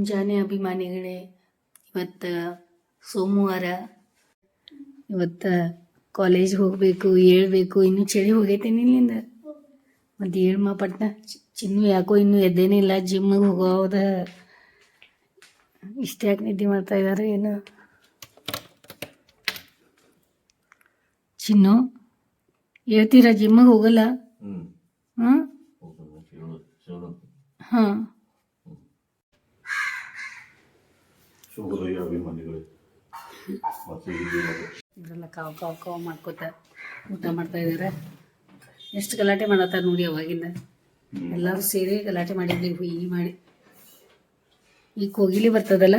ಮುಂಜಾನೆ ಅಭಿಮಾನಿಗಳೇ, ಇವತ್ತು ಸೋಮವಾರ. ಇವತ್ತು ಕಾಲೇಜ್ಗೆ ಹೋಗಬೇಕು, ಹೇಳ್ಬೇಕು. ಇನ್ನೂ ಚಳಿ ಹೋಗೈತೇನೆ ಇಲ್ಲಿಂದ. ಮತ್ತು ಹೇಳ್ಮ ಪಟ್ನ. ಚಿನ್ನು ಯಾಕೋ ಇನ್ನೂ ಎದ್ದೇನಿಲ್ಲ, ಜಿಮ್ಮಿಗೆ ಹೋಗೋದ. ಇಷ್ಟೇ ಯಾಕೆ ನಿದ್ದೆ ಮಾಡ್ತಾ ಇದ್ದಾರೆ ಏನು? ಚಿನ್ನು ಹೇಳ್ತೀರಾ ಜಿಮ್ಮಿಗೆ ಹೋಗಲ್ಲ? ಹಾಂ ಹಾಂ. ಇವರೆಲ್ಲ ಕಾವು ಕಾವು ಕಾವು ಮಾಡ್ಕೋತ ಊಟ ಮಾಡ್ತಾ ಇದ್ದಾರೆ. ಎಷ್ಟು ಗಲಾಟೆ ಮಾಡತ್ತಾರ ನೋಡಿ ಅವಾಗಿಂದ. ಎಲ್ಲರೂ ಸೇರಿ ಗಲಾಟೆ ಮಾಡಿದ್ವಿ ಹುಯಿ ಮಾಡಿ. ಈಗ ಕೋಗಿಲೆ ಬರ್ತದಲ್ಲ,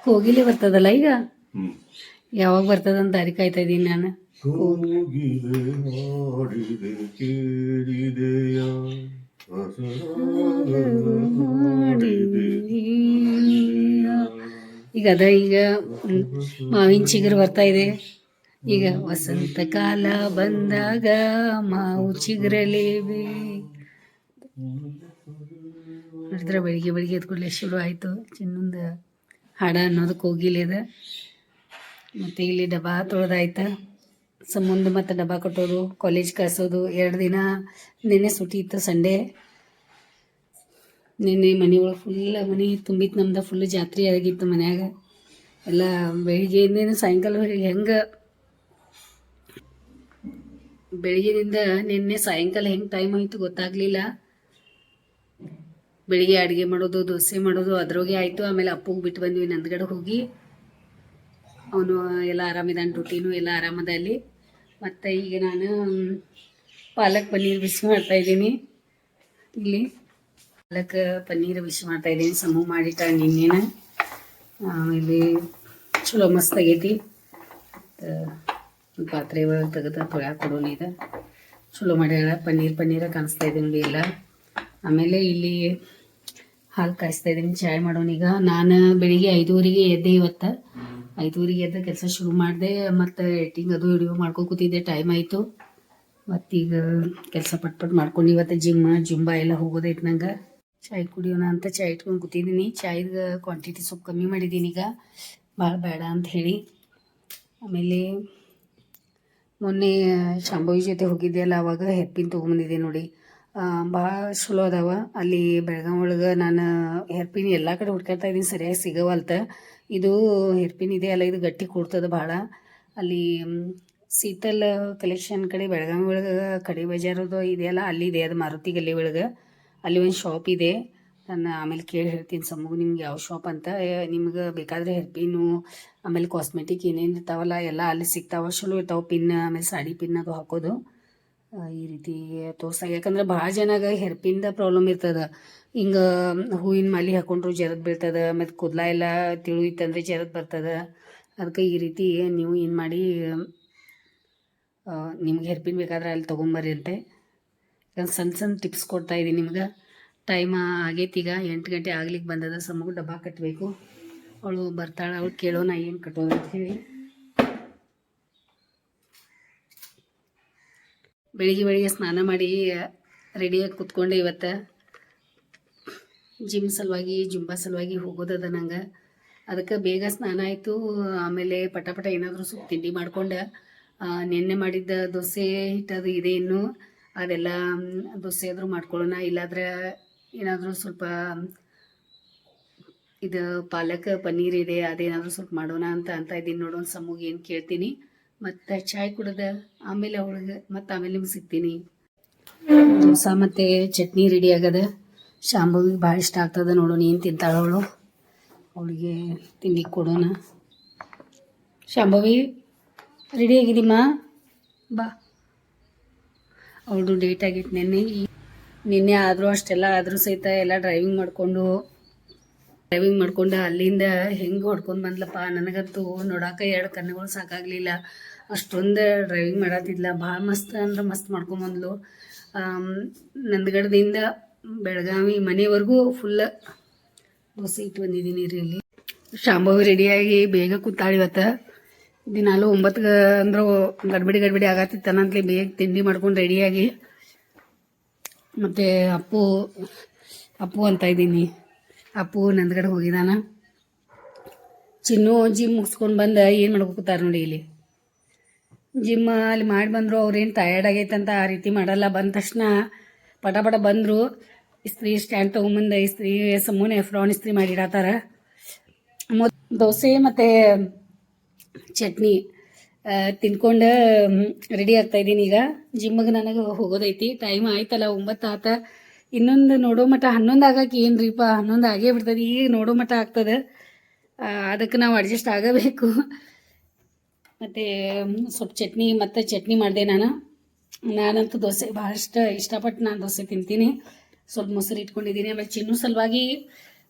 ಕೋಗಿಲೆ ಬರ್ತದಲ್ಲ ಈಗ. ಯಾವಾಗ ಬರ್ತದಂತ ದಾರಿ ಕಾಯ್ತಾ ಇದ್ದೀನಿ ನಾನು. ಈಗ ಅದ ಈಗ ಮಾವಿನ ಚಿಗುರು ಬರ್ತಾ ಇದೆ. ಈಗ ವಸಂತ ಕಾಲ ಬಂದಾಗ ಮಾವು ಚಿಗುರಲೇವಿ ನೋಡಿದ್ರೆ ಬೆಳಿಗ್ಗೆ ಬೆಳಿಗ್ಗೆ ಎದ್ದು ಕೂಡಲೇ ಶುರು ಆಯಿತು ಚಿನ್ನೊಂದ ಹಾಡ ಅನ್ನೋದು ಕೋಗಿಲೆದ. ಮತ್ತು ಇಲ್ಲಿ ಡಬ್ಬ ತೊಳೆದಾಯ್ತು. ಮುಂದೆ ಮತ್ತು ಡಬ್ಬ ಕಟ್ಟೋದು, ಕಾಲೇಜ್ ಕಳಿಸೋದು. 2 ದಿನ ನಿನ್ನೆ ಸುಟಿ ಇತ್ತು, ಸಂಡೇ. ನಿನ್ನೆ ಮನೆ ಒಳಗೆ ಫುಲ್ ಮನೆ ತುಂಬಿತ್ತು. ನಮ್ದು ಫುಲ್ ಜಾತ್ರೆ ಆಗಿತ್ತು ಮನ್ಯಾಗ ಎಲ್ಲ. ಬೆಳಿಗ್ಗೆಯಿಂದ ಸಾಯಂಕಾಲ ಹೆಂಗೆ ಬೆಳಿಗ್ಗೆದಿಂದ ನಿನ್ನೆ ಸಾಯಂಕಾಲ ಹೆಂಗೆ ಟೈಮ್ ಆಯಿತು ಗೊತ್ತಾಗಲಿಲ್ಲ. ಬೆಳಿಗ್ಗೆ ಅಡುಗೆ ಮಾಡೋದು, ದೋಸೆ ಮಾಡೋದು ಅದ್ರಾಗೆ ಆಯಿತು. ಆಮೇಲೆ ಅಪ್ಪಗೆ ಬಿಟ್ಟು ಬಂದ್ವಿ ನಂದಗಡೆ ಹೋಗಿ. ಅವನು ಎಲ್ಲ ಆರಾಮಿದ್ದಾನೆ, ಡ್ಯೂಟಿನೂ ಎಲ್ಲ ಆರಾಮದ ಅಲ್ಲಿ. ಮತ್ತು ಈಗ ನಾನು ಪಾಲಕ್ ಪನ್ನೀರ್ ಬಿಸಿ ಮಾಡ್ತಾಯಿದ್ದೀನಿ. ಇಲ್ಲಿ ಪಾಲಕ್ ಪನ್ನೀರ್ ಬಿಸಿ ಮಾಡ್ತಾಯಿದ್ದೀನಿ. ಸಮೂ ಮಾಡಿಟ್ಟ ನಿನ್ನೆನ. ಇಲ್ಲಿ ಚಲೋ ಮಸ್ತ್ ಆಗೈತಿ. ಪಾತ್ರೆ ಒಳಗೆ ತೆಗೆದು ತೊಳ್ಯಾಕೆ ಕೊಡೋಣ. ಈಗ ಚಲೋ ಮಾಡ್ಯಾಳ. ಪನ್ನೀರ ಕಾಣಿಸ್ತಾ ಇದೆ ನೋಡಿ ಎಲ್ಲ. ಆಮೇಲೆ ಇಲ್ಲಿ ಹಾಲು ಕಾಯಿಸ್ತಾ ಇದ್ದೀನಿ, ಚಾಯ್ ಮಾಡೋಣ. ಈಗ ನಾನು ಬೆಳಿಗ್ಗೆ 5:30ಗೆ ಎದ್ದೆ. ಇವತ್ತು 5:30ಗೆ ಎದ್ದು ಕೆಲಸ ಶುರು ಮಾಡಿದೆ. ಮತ್ತು ಎಡಿಟಿಂಗ್ ಅದು ವಿಡಿಯೋ ಮಾಡ್ಕೊಂಡು ಕೂತಿದ್ದೆ. ಟೈಮ್ ಆಯಿತು. ಮತ್ತೀಗ ಕೆಲಸ ಪಟ್ ಮಾಡ್ಕೊಂಡು ಇವತ್ತು ಜುಂಬಾ ಎಲ್ಲ ಹೋಗೋದೈತೆ ನಂಗೆ. ಚಾಯ್ ಕುಡಿಯೋಣ ಅಂತ ಚಾಯ್ ಇಟ್ಕೊಂಡು ಕೂತಿದ್ದೀನಿ. ಚಾಯ್ದು ಕ್ವಾಂಟಿಟಿ ಸ್ವಲ್ಪ ಕಮ್ಮಿ ಮಾಡಿದ್ದೀನಿ ಈಗ, ಭಾಳ ಬೇಡ ಅಂತ ಹೇಳಿ. ಆಮೇಲೆ ಮೊನ್ನೆ ಶಾಂಭವಿ ಜೊತೆ ಹೋಗಿದ್ದೆ ಅಲ್ಲ, ಆವಾಗ ಹೆರ್ಪಿನ್ ತೊಗೊಂಬಂದಿದ್ದೆ ನೋಡಿ. ಭಾಳ ಚಲೋ ಅದಾವ ಅಲ್ಲಿ ಬೆಳಗಾವಿ ಒಳಗೆ. ನಾನು ಹೆರ್ಪಿನ್ ಎಲ್ಲ ಕಡೆ ಹುಡ್ಕಾಡ್ತಾ ಇದ್ದೀನಿ, ಸರಿಯಾಗಿ ಸಿಗವಲ್ತ. ಇದು ಹೆರ್ಪಿನ್ ಇದೆ ಅಲ್ಲ, ಇದು ಗಟ್ಟಿ ಕೊಡ್ತದೆ ಭಾಳ. ಅಲ್ಲಿ ಶೀತಲ್ ಕಲೆಕ್ಷನ್ ಕಡೆ ಬೆಳಗಾವಿ ಒಳಗೆ ಕಡೆ ಬಜಾರದು ಇದೆಯಲ್ಲ, ಅಲ್ಲಿದೆ ಅದು ಮಾರುತಿ ಗಲ್ಲಿ ಒಳಗೆ. ಅಲ್ಲಿ ಒಂದು ಶಾಪ್ ಇದೆ. ನಾನು ಆಮೇಲೆ ಕೇಳಿ ಹೇಳ್ತೀನಿ ಸಮೂಹ ನಿಮ್ಗೆ ಯಾವ ಶಾಪ್ ಅಂತ. ನಿಮ್ಗೆ ಬೇಕಾದರೆ ಹೆರ್ಪಿನ್ನು ಆಮೇಲೆ ಕಾಸ್ಮೆಟಿಕ್ ಏನೇನು ಇರ್ತಾವಲ್ಲ ಎಲ್ಲ ಅಲ್ಲಿ ಸಿಗ್ತಾವೆ. ಚಲೋ ಇರ್ತಾವೆ. ಪಿನ್ ಆಮೇಲೆ ಸಾಡಿ ಪಿನ್ ಅದು ಹಾಕೋದು ಈ ರೀತಿ ತೋರ್ಸಾಗ. ಯಾಕಂದ್ರೆ ಭಾಳ ಜನಾಗ ಹೆರ್ಪಿನ್ದ ಪ್ರಾಬ್ಲಮ್ ಇರ್ತದೆ. ಹಿಂಗೆ ಹೂವಿನ ಮಾಲೆ ಹಾಕೊಂಡ್ರು ಜರದ್ ಬೀಳ್ತದೆ. ಮತ್ತು ಕೂದಲ ಎಲ್ಲ ತಿಳು ಇತ್ತಂದರೆ ಜರದ್ ಬರ್ತದೆ. ಅದಕ್ಕೆ ಈ ರೀತಿ ನೀವು ಏನು ಮಾಡಿ, ನಿಮ್ಗೆ ಹೆರ್ಪಿನ್ ಬೇಕಾದ್ರೆ ಅಲ್ಲಿ ತೊಗೊಂಬರ್ರಿ ಅಂತೆ. ಸಣ್ಣ ಟಿಪ್ಸ್ ಕೊಡ್ತಾ ಇದ್ದೀನಿ ನಿಮ್ಗೆ. ಟೈಮ್ ಆಗೈತಿ ಈಗ 8 ಗಂಟೆ ಆಗ್ಲಿಕ್ಕೆ ಬಂದದ. ಸಮೂಹ ಡಬ್ಬ ಕಟ್ಟಬೇಕು. ಅವಳು ಬರ್ತಾಳೆ, ಅವಳು ಕೇಳೋಣ ಏನು ಕಟ್ಟೋದು ಅಂತ ಹೇಳಿ. ಬೆಳಿಗ್ಗೆ ಸ್ನಾನ ಮಾಡಿ ರೆಡಿಯಾಗಿ ಕೂತ್ಕೊಂಡೆ. ಇವತ್ತು ಜುಂಬಾ ಸಲುವಾಗಿ ಹೋಗೋದದ ನಂಗೆ. ಅದಕ್ಕೆ ಬೇಗ ಸ್ನಾನ ಆಯಿತು. ಆಮೇಲೆ ಪಟ ಏನಾದರೂ ಸ್ವಲ್ಪ ತಿಂಡಿ ಮಾಡ್ಕೊಂಡು, ನೆನ್ನೆ ಮಾಡಿದ್ದ ದೋಸೆ ಹಿಟ್ಟದು ಇದೆ ಇನ್ನು, ಅದೆಲ್ಲ ದೋಸೆ ಆದರೂ ಮಾಡ್ಕೊಳ್ಳೋಣ. ಇಲ್ಲಾಂದ್ರೆ ಏನಾದರೂ ಸ್ವಲ್ಪ ಇದು ಪಾಲಕ್ ಪನ್ನೀರ್ ಇದೆ, ಅದೇನಾದರೂ ಸ್ವಲ್ಪ ಮಾಡೋಣ ಅಂತ ಇದ್ದೀನಿ. ನೋಡೋಣ ಸಮೂಹ ಏನು ಕೇಳ್ತೀನಿ. ಮತ್ತು ಚಾಯ್ ಕುಡ್ದೆ ಆಮೇಲೆ ಅವಳಿಗೆ ಆಮೇಲೆ ನಿಮ್ಗೆ ಸಿಗ್ತೀನಿ. ದೋಸೆ ಮತ್ತು ಚಟ್ನಿ ರೆಡಿ ಆಗದ. ಶಾಂಭವಿಗೆ ಭಾಳ ಇಷ್ಟ ಆಗ್ತದೆ. ನೋಡೋಣ ಏನು ತಿಂತಾಳೆ ಅವಳು. ಅವಳಿಗೆ ತಿಂಡಿ ಕೊಡೋಣ. ಶಾಂಭವಿ ರೆಡಿ ಆಗಿದ್ದೀಮ್ಮ, ಬಾ. ಅವಳದು ಡೇಟ್ ಆಗಿತ್ತು ನಿನ್ನೆ ಆದರೂ ಅಷ್ಟೆಲ್ಲ ಆದರೂ ಸಹಿತ ಎಲ್ಲ ಡ್ರೈವಿಂಗ್ ಮಾಡ್ಕೊಂಡು ಅಲ್ಲಿಂದ ಹೆಂಗೆ ಹೊಡ್ಕೊಂಡು ಬಂದ್ಲಪ್ಪ. ನನಗಂತೂ ನೋಡೋಕೆ 2 ಕಣ್ಣುಗಳು ಸಾಕಾಗಲಿಲ್ಲ. ಅಷ್ಟೊಂದು ಡ್ರೈವಿಂಗ್ ಮಾಡತ್ತಿದ್ಲ. ಭಾಳ ಮಸ್ತ್ ಅಂದ್ರೆ ಮಸ್ತ್ ಮಾಡ್ಕೊಂಬಂದ್ಲು. ನಂದಗಡದಿಂದ ಬೆಳಗಾವಿ ಮನೆವರೆಗೂ ಫುಲ್ ದೋಸೆ ಇಟ್ಟು ಬಂದಿದ್ದೀನಿ ರೀ. ಇಲ್ಲಿ ಶಾಂಭವಿ ರೆಡಿಯಾಗಿ ಬೇಗ ಕೂತಾಳೆ. ಇವತ್ತು ದಿನಾಲು 9 ಅಂದರೂ ಗಡ್ಬಡಿ ಆಗತ್ತಿತ್ತನಂತಲೇ ಬೇಗ ತಿಂಡಿ ಮಾಡ್ಕೊಂಡು ರೆಡಿಯಾಗಿ. ಮತ್ತು ಅಪ್ಪು ಅಂತ ಇದ್ದೀನಿ. ಅಪ್ಪು ನಂದಗಡೆ ಹೋಗಿದಾನ. ಚಿನ್ನು ಜಿಮ್ ಮುಗಿಸ್ಕೊಂಡು ಬಂದು ಏನು ಮಾಡ್ಕೊತಾರ ನೋಡಿ ಇಲ್ಲಿ. ಜಿಮ್ ಅಲ್ಲಿ ಮಾಡಿ ಬಂದರು. ಅವ್ರೇನು ಟಯರ್ಡ್ ಆಗೈತಂತ ಆ ರೀತಿ ಮಾಡಲ್ಲ. ಬಂದ ತಕ್ಷಣ ಪಟ ಪಟ ಬಂದರು, ಇಸ್ತ್ರಿ ಸ್ಟ್ಯಾಂಡ್ ತೊಗೊಂಬಂದು ಇಸ್ತ್ರಿ ಸಮೂನೆ ಫ್ರಾನ್ ಇಸ್ತ್ರಿ ಮಾಡಿಡತ್ತಾರ. ದೋಸೆ ಮತ್ತು ಚಟ್ನಿ ತಿನ್ಕೊಂಡು ರೆಡಿ ಆಗ್ತಾಯಿದ್ದೀನಿ. ಈಗ ಜಿಮ್ಮಿಗೆ ನನಗೆ ಹೋಗೋದೈತಿ. ಟೈಮ್ ಆಯ್ತಲ್ಲ, 9 ಆತ. ಇನ್ನೊಂದು ನೋಡೋ ಮಟ್ಟ 11 ಆಗಕ್ಕೆ ಏನ್ರಿಪ್ಪ, 11 ಆಗೇ ಬಿಡ್ತದೆ. ಈಗ ನೋಡೋ ಮಟ್ಟ ಆಗ್ತದೆ. ಅದಕ್ಕೆ ನಾವು ಅಡ್ಜಸ್ಟ್ ಆಗಬೇಕು. ಮತ್ತು ಸ್ವಲ್ಪ ಚಟ್ನಿ ಮಾಡಿದೆ. ನಾನಂತೂ ದೋಸೆ ಭಾಳಷ್ಟು ಇಷ್ಟಪಟ್ಟು ನಾನು ದೋಸೆ ತಿಂತೀನಿ. ಸ್ವಲ್ಪ ಮೊಸರು ಇಟ್ಕೊಂಡಿದ್ದೀನಿ. ಆಮೇಲೆ ಚಿನ್ನು ಸಲುವಾಗಿ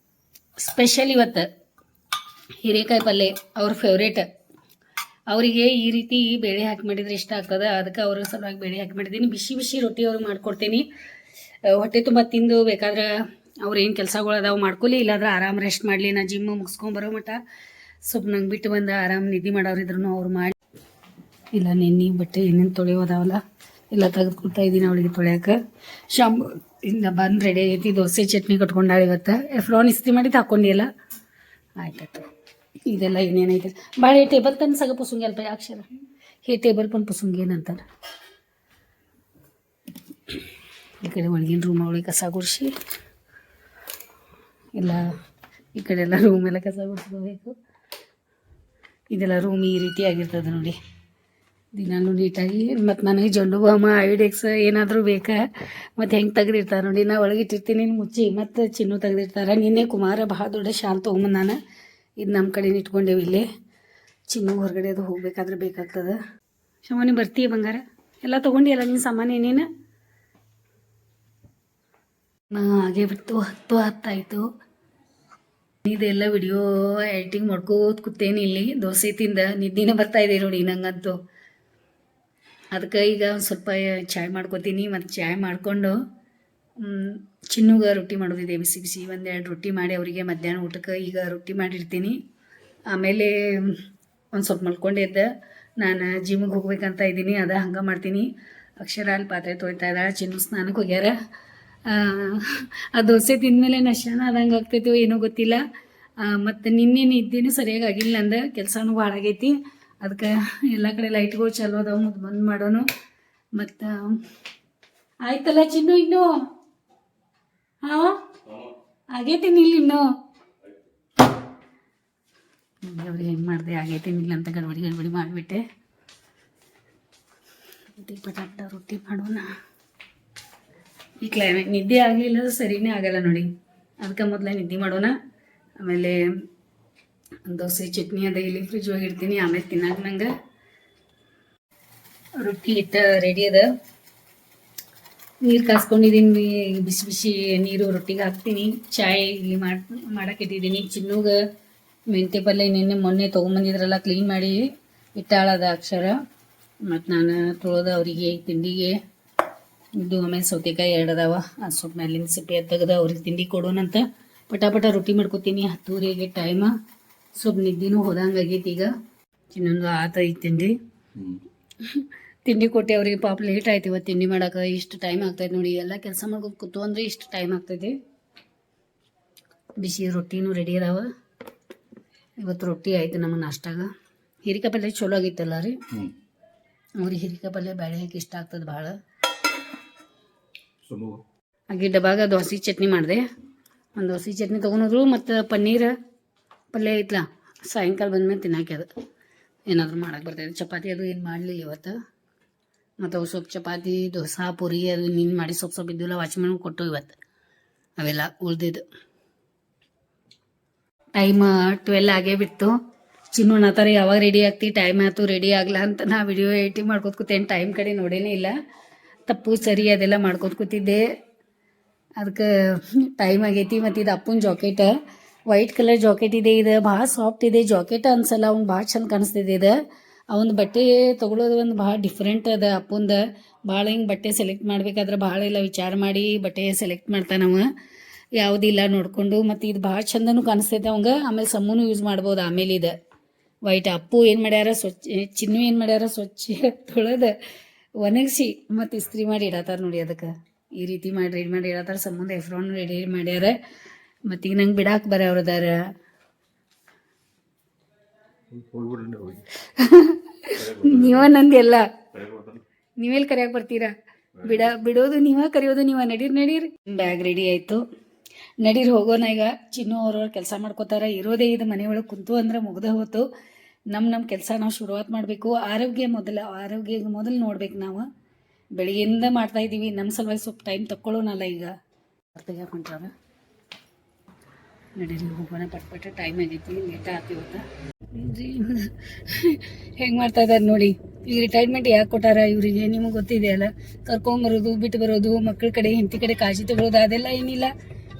ಸ್ಪೆಷಲ್ ಇವತ್ತು ಹೀರೆಕಾಯಿ ಪಲ್ಯ, ಅವ್ರ ಫೇವ್ರೇಟ್. ಅವರಿಗೆ ಈ ರೀತಿ ಬೇಳೆ ಹಾಕಿ ಮಾಡಿದರೆ ಇಷ್ಟ ಆಗ್ತದೆ. ಅದಕ್ಕೆ ಅವ್ರ ಸಲುವಾಗಿ ಬೇಳೆ ಹಾಕಿ ಮಾಡಿದ್ದೀನಿ. ಬಿಸಿ ಬಿಸಿ ರೊಟ್ಟಿ ಅವ್ರಿಗೆ ಮಾಡಿಕೊಡ್ತೀನಿ. ಹೊಟ್ಟೆ ತುಂಬ ತಿಂದು ಬೇಕಾದ್ರೆ ಅವ್ರು ಏನು ಕೆಲಸಗಳು ಅದಾವೆ ಮಾಡ್ಕೊಳ್ಳಿ, ಇಲ್ಲಾಂದ್ರೆ ಆರಾಮ್ ರೆಸ್ಟ್ ಮಾಡಲಿ. ನಾ ಜಿಮ್ ಮುಗಿಸ್ಕೊಂಬರೋ ಮಟ್ಟ ಸ್ವಲ್ಪ ನಂಗೆ ಬಿಟ್ಟು ಬಂದು ಆರಾಮ್ ನಿದ್ದೆ ಮಾಡೋರಿದ್ರು ಅವ್ರು ಮಾಡಿ. ಇಲ್ಲ ನೆನ್ನೆ ಬಟ್ಟೆ ಏನೇನು ತೊಳೆಯೋದಾವಲ್ಲ ಎಲ್ಲ ತೆಗೆದು ಕೊಡ್ತಾ ಇದ್ದೀನಿ ಅವಳಿಗೆ ತೊಳೆಯೋಕೆ. ಇಂದ ಬಂದು ರೆಡಿ ಆಗೈತಿ. ದೋಸೆ ಚಟ್ನಿ ಕಟ್ಕೊಂಡಾಳೆ ಇವತ್ತು. ಎಫ್ರಾನ್ ಇಸ್ತ್ರಿ ಮಾಡಿದ್ದು ಹಾಕ್ಕೊಂಡಿಲ್ಲ. ಆಯ್ತಾಯ್ತು. ಇದೆಲ್ಲ ಏನೇನೈತೆ ಭಾಳ ಟೇಬಲ್ ತನ್ನ ಸಗ ಪುಸುಂಗಿ ಅಲ್ಪ ಅಕ್ಷರ ಹೇ ಟೇಬಲ್ ಪನ್ ಪುಸುಂಗಿ ಏನಂತಾರೆ. ಈ ಕಡೆ ಒಳಗಿನ ರೂಮ್ ಒಳಗೆ ಕಸ ಗುಡಿಸಿ ಎಲ್ಲ ಈ ಕಡೆ ಎಲ್ಲ ರೂಮ್ ಎಲ್ಲ ಕಸ ಗುಡಿಸ್ಕೋಬೇಕು. ಇದೆಲ್ಲ ರೂಮ್ ಈ ರೀತಿ ಆಗಿರ್ತದೆ ನೋಡಿ, ದಿನಾನು ನೀಟಾಗಿ. ಮತ್ತು ನನಗೆ ಜಂಡು ಬಾಮ ಐಡೆಕ್ಸ್ ಏನಾದರೂ ಬೇಕಾ, ಮತ್ತು ಹೆಂಗೆ ತೆಗೆದಿರ್ತಾರೆ ನೋಡಿ. ನಾ ಒಳಗಿಟ್ಟಿರ್ತೀನಿ ಮುಚ್ಚಿ, ಮತ್ತು ಚಿನ್ನು ತೆಗೆದಿರ್ತಾರೆ. ನಿನ್ನೆ ಕುಮಾರ ಭಾಳ ದೊಡ್ಡ ಶಾಲ್ ತೊಗೊಂಬಂದು ನಾನು ಇದು ನಮ್ಮ ಕಡೆ ಇಟ್ಕೊಂಡೇವಿ ಇಲ್ಲೇ. ಚಿನ್ನು ಹೊರಗಡೆ ಅದು ಹೋಗ್ಬೇಕಾದ್ರೆ ಬೇಕಾಗ್ತದೆ. ಶಮಾನಿ ಬರ್ತೀಯ ಬಂಗಾರ? ಎಲ್ಲ ತೊಗೊಂಡಿಯಲ್ಲ ನಿನ್ನ ಸಾಮಾನು ಏನೇನು? ಹಾಗೆ ಬಿಟ್ಟು 10 ಆಯಿತು. ಇದೆಲ್ಲ ವಿಡಿಯೋ ಎಡಿಟಿಂಗ್ ಮಾಡ್ಕೋತ ಕೂತೇನಿ ಇಲ್ಲಿ. ದೋಸೆ ತಿಂದ ನಿದ್ದೆನೇ ಬರ್ತಾಯಿದೆ ನೋಡಿ ನಂಗಂತೂ. ಅದಕ್ಕೆ ಈಗ ಒಂದು ಸ್ವಲ್ಪ ಚಾಯ್ ಮಾಡ್ಕೋತೀನಿ. ಮತ್ತು ಚಾಯ್ ಮಾಡಿಕೊಂಡು ಚಿನ್ನುಗೆ ರೊಟ್ಟಿ ಮಾಡೋದಿದೆ ಬಿಸಿ ಬಿಸಿ. 1-2 ರೊಟ್ಟಿ ಮಾಡಿ ಅವರಿಗೆ ಮಧ್ಯಾಹ್ನ ಊಟಕ್ಕೆ ಈಗ ರೊಟ್ಟಿ ಮಾಡಿರ್ತೀನಿ. ಆಮೇಲೆ ಒಂದು ಸ್ವಲ್ಪ ಮಲ್ಕೊಂಡಿದ್ದೆ. ನಾನು ಜಿಮ್ಮಿಗೆ ಹೋಗ್ಬೇಕಂತ ಇದ್ದೀನಿ, ಅದ ಹಂಗೆ ಮಾಡ್ತೀನಿ. ಅಕ್ಷರ ಅಲ್ಲಿ ಪಾತ್ರೆ ತೊಳಿತಾ ಇದ್ದಾಳೆ. ಚಿನ್ನು ಸ್ನಾನಕ್ಕೆ ಹೋಗ್ಯಾರ. ಆ ದೋಸೆ ತಿಂದಮೇಲೆ ನಶಾನ ಆದಂಗೆ ಆಗ್ತೈತೋ ಏನೋ ಗೊತ್ತಿಲ್ಲ. ಮತ್ತು ನಿನ್ನೆ ನಿದ್ದೆನೂ ಸರಿಯಾಗಿ ಆಗಿಲ್ಲ. ನಂದು ಕೆಲಸನೂ ಭಾಳ ಆಗೈತಿ. ಅದಕ್ಕೆ ಎಲ್ಲ ಕಡೆ ಲೈಟ್ಗಳು ಚಲೋ ಅದಾವೆ, ಮತ್ತು ಬಂದ್ ಮಾಡೋನು. ಮತ್ತು ಆಯ್ತಲ್ಲ ಚಿನ್ನು, ಇನ್ನೂ ಹಾಂ ಆಗೈತೀನಿ ಇಲ್ಲ ಇನ್ನೂ. ಅವ್ರಿಗೆ ಹೆಂಗೆ ಮಾಡಿದೆ ಆಗೈತೀನಿ ಇಲ್ಲ ಅಂತ ಗಡ್ಬಡಿ ಮಾಡಿಬಿಟ್ಟೆ. ಪಟಾಟ ರೊಟ್ಟಿ ಮಾಡೋಣ. ಈ ಕ್ಲೈಮೇಟ್ ನಿದ್ದೆ ಆಗಲಿಲ್ಲ ಸರಿನೇ ಆಗಲ್ಲ ನೋಡಿ. ಅದಕ್ಕೆ ಮೊದಲೇ ನಿದ್ದೆ ಮಾಡೋಣ. ಆಮೇಲೆ ದೋಸೆ ಚಟ್ನಿ ಅದ ಇಲ್ಲಿ ಫ್ರಿಜ್ ಒಳಗೆ ಇಡ್ತೀನಿ. ಆಮೇಲೆ ತಿನ್ನಾಕ ನಂಗೆ ರೊಟ್ಟಿ ಹಿಟ್ಟು ರೆಡಿ ಅದ. ನೀರು ಕಾಸ್ಕೊಂಡಿದ್ದೀನಿ, ಬಿಸಿ ಬಿಸಿ ನೀರು ರೊಟ್ಟಿಗೆ ಹಾಕ್ತೀನಿ. ಚಾಯ್ ಇಲ್ಲಿ ಮಾಡಕ್ಕೆ ಇಟ್ಟಿದ್ದೀನಿ. ಚಿನ್ನುಗೆ ಮೆಂತ್ಯ ಪಲ್ಯ ಮೊನ್ನೆ ತೊಗೊಂಬಂದಿದ್ರಲ್ಲ ಕ್ಲೀನ್ ಮಾಡಿ ಇಟ್ಟಾಳದ ಅಕ್ಷರ. ಮತ್ತು ನಾನು ತೊಳೆದ ಅವರಿಗೆ ತಿಂಡಿಗೆ ಇದು. ಆಮೇಲೆ ಸೌತೆಕಾಯಿ 2 ಅದಾವ, ಅದು ಸ್ವಲ್ಪ ಮೇಲಿನ ಸಿಪ್ಪೆ ತೆಗೆದು ಅವ್ರಿಗೆ ತಿಂಡಿ ಕೊಡೋಣಂತ ಪಟ ರೊಟ್ಟಿ ಮಾಡ್ಕೊತೀನಿ. 10:30 ಟೈಮ. ಸ್ವಲ್ಪ ನಿದ್ದೆನೂ ಹೋದಂಗೆ ಆಗೈತಿ. ಈಗ ಇನ್ನೊಂದು ಆತೈತಿ ತಿಂಡಿ ಕೊಟ್ಟೆ ಅವ್ರಿಗೆ. ಪಾಪ ಲೇಟ್ ಆಯ್ತು ಇವತ್ತು ತಿಂಡಿ ಮಾಡೋಕೆ. ಇಷ್ಟು ಟೈಮ್ ಆಗ್ತೈತೆ ನೋಡಿ. ಎಲ್ಲ ಕೆಲಸ ಮಾಡ್ಕೊಂಡು ಕೂತು ಅಂದರೆ ಇಷ್ಟು ಟೈಮ್ ಆಗ್ತೈತಿ. ಬಿಸಿ ರೊಟ್ಟಿನೂ ರೆಡಿ ಅದಾವ. ಇವತ್ತು ರೊಟ್ಟಿ ಆಯ್ತು ನಮ್ಮ ನಾಷ್ಟಾಗ. ಹೀರೆಕಾಯಿ ಪಲ್ಯ ಚಲೋ ಆಗಿತ್ತಲ್ಲ ರೀ. ಅವ್ರಿಗೆ ಹೀರೆಕಾಯಿ ಪಲ್ಯ ಬೇಳೆ ಹಾಕಿ ಇಷ್ಟ ಆಗ್ತದೆ ಭಾಳ. ಹಾಗೆ ಡಬ್ಬಾಗ ದೋಸೆ ಚಟ್ನಿ ಮಾಡಿದೆ. ಒಂದು ದೋಸೆ ಚಟ್ನಿ ತೊಗೊಂಡ್ರು. ಮತ್ತು ಪನ್ನೀರ್ ಪಲ್ಯ ಐತ್ಲ, ಸಾಯಂಕಾಲ ಬಂದ್ಮೇಲೆ ತಿನ್ನಾಕೆ ಅದು ಏನಾದರೂ ಮಾಡಕ್ಕೆ ಬರ್ತೈತೆ. ಚಪಾತಿ ಅದು ಏನು ಮಾಡಲಿಲ್ಲ ಇವತ್ತು. ಮತ್ತು ಅವು ಸ್ವಲ್ಪ ಚಪಾತಿ ದೋಸೆ ಪುರಿ ಅದು ನೀನು ಮಾಡಿ ಸ್ವಲ್ಪ ಇದ್ದಿಲ್ಲ. ವಾಚ್ಮನ್ ಕೊಟ್ಟು ಇವತ್ತು ಅವೆಲ್ಲ ಉಳ್ದಿದ್ದು. ಟೈಮ್ 12 ಆಗೇ ಬಿಟ್ಟು. ಚಿನ್ನು ಅನ್ನತ್ತಾರೆ ಯಾವಾಗ ರೆಡಿ ಆಗ್ತಿ, ಟೈಮ್ ಆಯ್ತು ರೆಡಿ ಆಗಲ್ಲ ಅಂತ. ನಾ ವಿಡಿಯೋ ಎಡಿಟಿಂಗ್ ಮಾಡ್ಕೊತ ಕೂತೇನೆ. ಟೈಮ್ ಕಡೆ ನೋಡೇನೇ ಇಲ್ಲ. ತಪ್ಪು ಸರಿ ಅದೆಲ್ಲ ಮಾಡ್ಕೊತ ಕೂತಿದ್ದೆ. ಅದಕ್ಕೆ ಟೈಮ್ ಆಗೈತಿ. ಮತ್ತು ಇದು ಅಪ್ಪನ ಜಾಕೆಟ್, ವೈಟ್ ಕಲರ್ ಜಾಕೆಟ್ ಇದೆ. ಇದು ಭಾಳ ಸಾಫ್ಟ್ ಇದೆ. ಜಾಕೆಟ್ ಅನ್ಸಲ್ಲ, ಅವ್ನು ಭಾಳ ಚಂದ ಕಾಣಿಸ್ತಿದೆ. ಇದು ಅವನ ಬಟ್ಟೆ ತೊಗೊಳೋದು ಒಂದು ಭಾಳ ಡಿಫ್ರೆಂಟ್ ಅದ. ಅಪ್ಪಂದು ಭಾಳ ಹಿಂಗೆ ಬಟ್ಟೆ ಸೆಲೆಕ್ಟ್ ಮಾಡಬೇಕಾದ್ರೆ ಭಾಳ ಎಲ್ಲ ವಿಚಾರ ಮಾಡಿ ಬಟ್ಟೆ ಸೆಲೆಕ್ಟ್ ಮಾಡ್ತಾನವ, ಯಾವುದಿಲ್ಲ ನೋಡಿಕೊಂಡು. ಮತ್ತು ಇದು ಭಾಳ ಚಂದನೂ ಕಾಣಿಸ್ತೈತೆ ಅವಂಗೆ. ಆಮೇಲೆ ಸಮ್ಮೂ ಯೂಸ್ ಮಾಡ್ಬೋದು. ಆಮೇಲೆ ಇದು ವೈಟ್. ಅಪ್ಪು ಏನು ಮಾಡ್ಯಾರ ಸ್ವಚ್ಛ, ಚಿನ್ನು ಏನು ಮಾಡ್ಯಾರ ಸ್ವಚ್ಛ ತೊಳೆದು ಒಣಗಿಸಿ ಮತ್ತು ಇಸ್ತ್ರಿ ಮಾಡಿ ಇಡತ್ತಾರ ನೋಡಿ. ಅದಕ್ಕೆ ಈ ರೀತಿ ಮಾಡಿ ರೆಡಿ ಮಾಡಿ ಇಡತ್ತಾರ. ಸಂಬಂಧ ಎಫ್ರಾನ್ ರೆಡಿ ಮಾಡ್ಯಾರ. ಮತ್ತೀಗ ನಂಗೆ ಬಿಡಾಕ್ ಬರೋರದಾರ. ನೀವ ನಂದೆಲ್ಲ ನೀವೆಲ್ಲಿ ಕರೆಯಕ್ಕೆ ಬರ್ತೀರಾ? ಬಿಡೋದು ನೀವ, ಕರೆಯೋದು ನೀವ. ನಡೀರಿ. ಬ್ಯಾಗ್ ರೆಡಿ ಆಯಿತು, ನಡೀರಿ ಹೋಗೋಣ. ಈಗ ಚಿನ್ನು ಅವ್ರವ್ರ ಕೆಲಸ ಮಾಡ್ಕೋತಾರ. ಇರೋದೇ ಇದು ಮನೆಯೊಳಗೆ ಕುಂತು ಅಂದ್ರೆ ಮುಗ್ದ ಹೋತು. ನಮ್ಮ ಕೆಲಸ ನಾವು ಶುರುವಾತ್ ಮಾಡಬೇಕು. ಆರೋಗ್ಯ ಮೊದಲು ನೋಡ್ಬೇಕು. ನಾವು ಬೆಳಗ್ಗೆಯಿಂದ ಮಾಡ್ತಾ ಇದ್ದೀವಿ. ನಮ್ಮ ಸಲುವಾಗಿ ಸ್ವಲ್ಪ ಟೈಮ್ ತಕ್ಕೊಳ್ಳೋಣಲ್ಲ. ಈಗ ತೆಗಿಯಾಕೊಂಡ್ರಾಗ ನಡೀರಿ ಹೋಗೋಣ. ಪಟ್ಪಟ್ಟ ಟೈಮ್ ಆಗೈತಿ, ಲೇಟ ಆಗ್ತಿವತ್ತ. ಹೆಂಗೆ ಮಾಡ್ತಾ ಇದ್ದಾರೆ ನೋಡಿ. ಈಗ ರಿಟೈರ್ಮೆಂಟ್ ಯಾಕೆ ಕೊಟ್ಟಾರ ಇವರಿಗೆ ನಿಮಗೆ ಗೊತ್ತಿದೆಯಲ್ಲ. ಕರ್ಕೊಂಬರೋದು, ಬಿಟ್ಟು ಬರೋದು, ಮಕ್ಕಳ ಕಡೆ ಹೆಂಡತಿ ಕಡೆ ಕಾಳಜಿ ತಗೊಳ್ಳೋದು ಅದೆಲ್ಲ ಏನಿಲ್ಲ.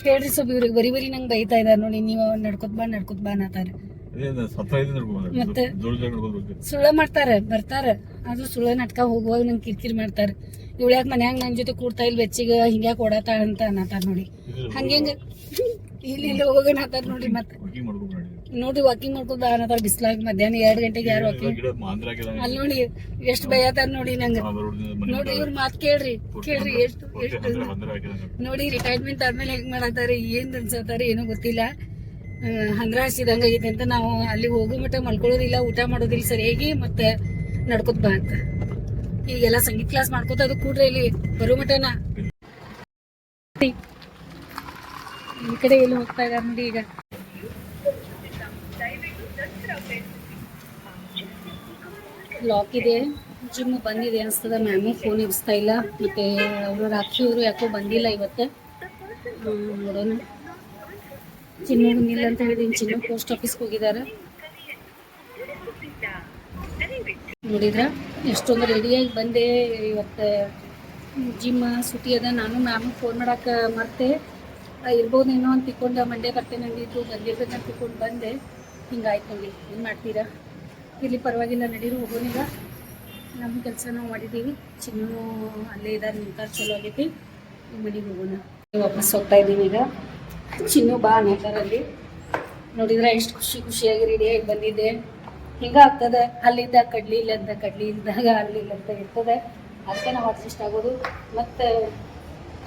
ಹೇಳ್ರಿ ಸ್ವಲ್ಪ ಇವ್ರಿಗೆ ಬರೀ ನಂಗೆ ಬೈತಾ ಇದ್ದಾರೆ ನೋಡಿ. ನೀವು ನಡ್ಕೊತ್ ಬಾ ಅನ್ನತಾರೆ. ಮತ್ತೆ ಸುಳ್ಳ ಮಾಡ್ತಾರೆ, ಬರ್ತಾರೆ. ಅದು ಸುಳ್ಳ ನಾಟಕ ಹೋಗುವಾಗ ನಂಗೆ ಕಿರಿಕಿರಿ ಮಾಡ್ತಾರೆ. ಇವಳು ಯಾಕೆ ಮನ್ಯಾಗ ನನ್ನ ಜೊತೆ ಕೂಡ್ತಾ ಇಲ್ಲ ಬೆಚ್ಚಿಗೆ ಹಿಂಗ್ಯಾಕೆ ಓಡಾತಾಳ ಅಂತ ಅನ್ನತಾರ ನೋಡಿ. ಹಂಗೆ ಇಲ್ಲಿ ಹೋಗೋಣ ಅಂತಾರ ನೋಡ್ರಿ. ಮತ್ತೆ ನೋಡ್ರಿ ವಾಕಿಂಗ್ ಮಾಡ್ಕೊಂಡು ಅನ್ನತಾರ ಬಿಸ್ಲಾಗ. ಮಧ್ಯಾಹ್ನ 2 ಗಂಟೆಗೆ ಯಾರು ವಾಕಿಂಗ್ ಅಲ್ಲಿ ನೋಡಿ ಎಷ್ಟು ಭಯತಾರ ನೋಡಿ ನಂಗೆ. ನೋಡ್ರಿ ಇವ್ರ ಮಾತು ಕೇಳ್ರಿ ಎಷ್ಟು ನೋಡಿ. ರಿಟೈರ್ಮೆಂಟ್ ಆದ್ಮೇಲೆ ಹೆಂಗ್ ಮಾಡತ್ತಾರೆ, ಏನ್ ಅನ್ಸತ್ತಾರೆ ಏನೋ ಗೊತ್ತಿಲ್ಲ. ಹಂದ್ರ ಹಸಿದಂಗ ಆಗೈತೆ ಅಂತ ನಾವು ಅಲ್ಲಿ ಹೋಗೋ ಮಟ್ಟ ಮಲ್ಕೊಳ್ಳೋದಿಲ್ಲ, ಊಟ ಮಾಡೋದಿಲ್ಲ ಸರಿಯಾಗಿ. ಮತ್ತೆ ನಡ್ಕೊತ ಬಾ ಅಂತ ಈಗೆಲ್ಲ ಸಂಗೀತ ಕ್ಲಾಸ್ ಮಾಡ್ಕೋತ ಅದು ಕೂಡ್ರೆ ಇಲ್ಲಿ ಬರೋ ಮಟನ. ಈ ಕಡೆ ಎಲ್ಲಿ ಹೋಗ್ತಾ ಇದಾರೆ ನೋಡಿ. ಈಗ ಲಾಕ್ ಇದೆ, ಜಿಮ್ ಬಂದಿದೆ ಅನಿಸ್ತದ. ಮ್ಯಾಮು ಫೋನ್ ಇರಿಸ್ತಾ ಇಲ್ಲ. ಮತ್ತೆ ಅವರು ರಾತ್ರಿಯವರು ಯಾಕೋ ಬಂದಿಲ್ಲ ಇವತ್ತು. ನೋಡೋಣ. ಚಿನ್ನು ಬಂದಿಲ್ಲ ಅಂತ ಹೇಳಿದೀನಿ. ಚಿನ್ನು ಪೋಸ್ಟ್ ಆಫೀಸ್ಗೆ ಹೋಗಿದ್ದಾರೆ. ನೋಡಿದ್ರ ಎಷ್ಟೊಂದು ರೆಡಿಯಾಗಿ ಬಂದೆ. ಇವತ್ತು ಜಿಮ್ ಸುಟಿ ಅದ. ನಾನು ಮ್ಯಾಮಿಗೆ ಫೋನ್ ಮಾಡಕ್ಕೆ ಮತ್ತೆ ಇರ್ಬೋದೇನೋ ಅಂತ ತಿಳ್ಕೊಂಡು ಮಂಡೇ ಬರ್ತೇನೆ ಅಂದಿದ್ದು, ಬಂದಿರ್ಬೇಕಂತ ತಿಳ್ಕೊಂಡು ಬಂದೆ. ಹಿಂಗಾಯ್ತು ನೋಡಿ. ಏನು ಮಾಡ್ತೀರಾ, ಇಲ್ಲಿ ಪರವಾಗಿಲ್ಲ. ನಡೀರು ಹೋಗೋಣೀಗ. ನಮ್ಮ ಕೆಲಸ ನಾವು ಮಾಡಿದ್ದೀವಿ. ಚಿನ್ನು ಅಲ್ಲೇ ಇದ್ದಾರೆ, ನಿಂತಾರ. ಚಲೋ ಆಗೈತಿ. ಈ ಮನೆಗೆ ಹೋಗೋಣ. ವಾಪಸ್ ಹೋಗ್ತಾ ಇದ್ದೀನಿ ಈಗ. ಚಿನ್ನು ಬಾ ಅನ್ನೋದರಲ್ಲಿ ನೋಡಿದ್ರೆ ಎಷ್ಟು ಖುಷಿಯಾಗಿ ರೆಡಿಯಾಗಿ ಬಂದಿದ್ದೆ. ಹಿಂಗೆ ಆಗ್ತದೆ. ಅಲ್ಲಿದ್ದ ಕಡ್ಲಿ ಇಲ್ಲಂತ, ಕಡ್ಲಿ ಇದ್ದಾಗ ಅಲ್ಲಿಲ್ಲಂತ ಇರ್ತದೆ. ಅದಕ್ಕೆ ನಾವು ಅಡ್ಜಸ್ಟ್ ಆಗೋದು. ಮತ್ತು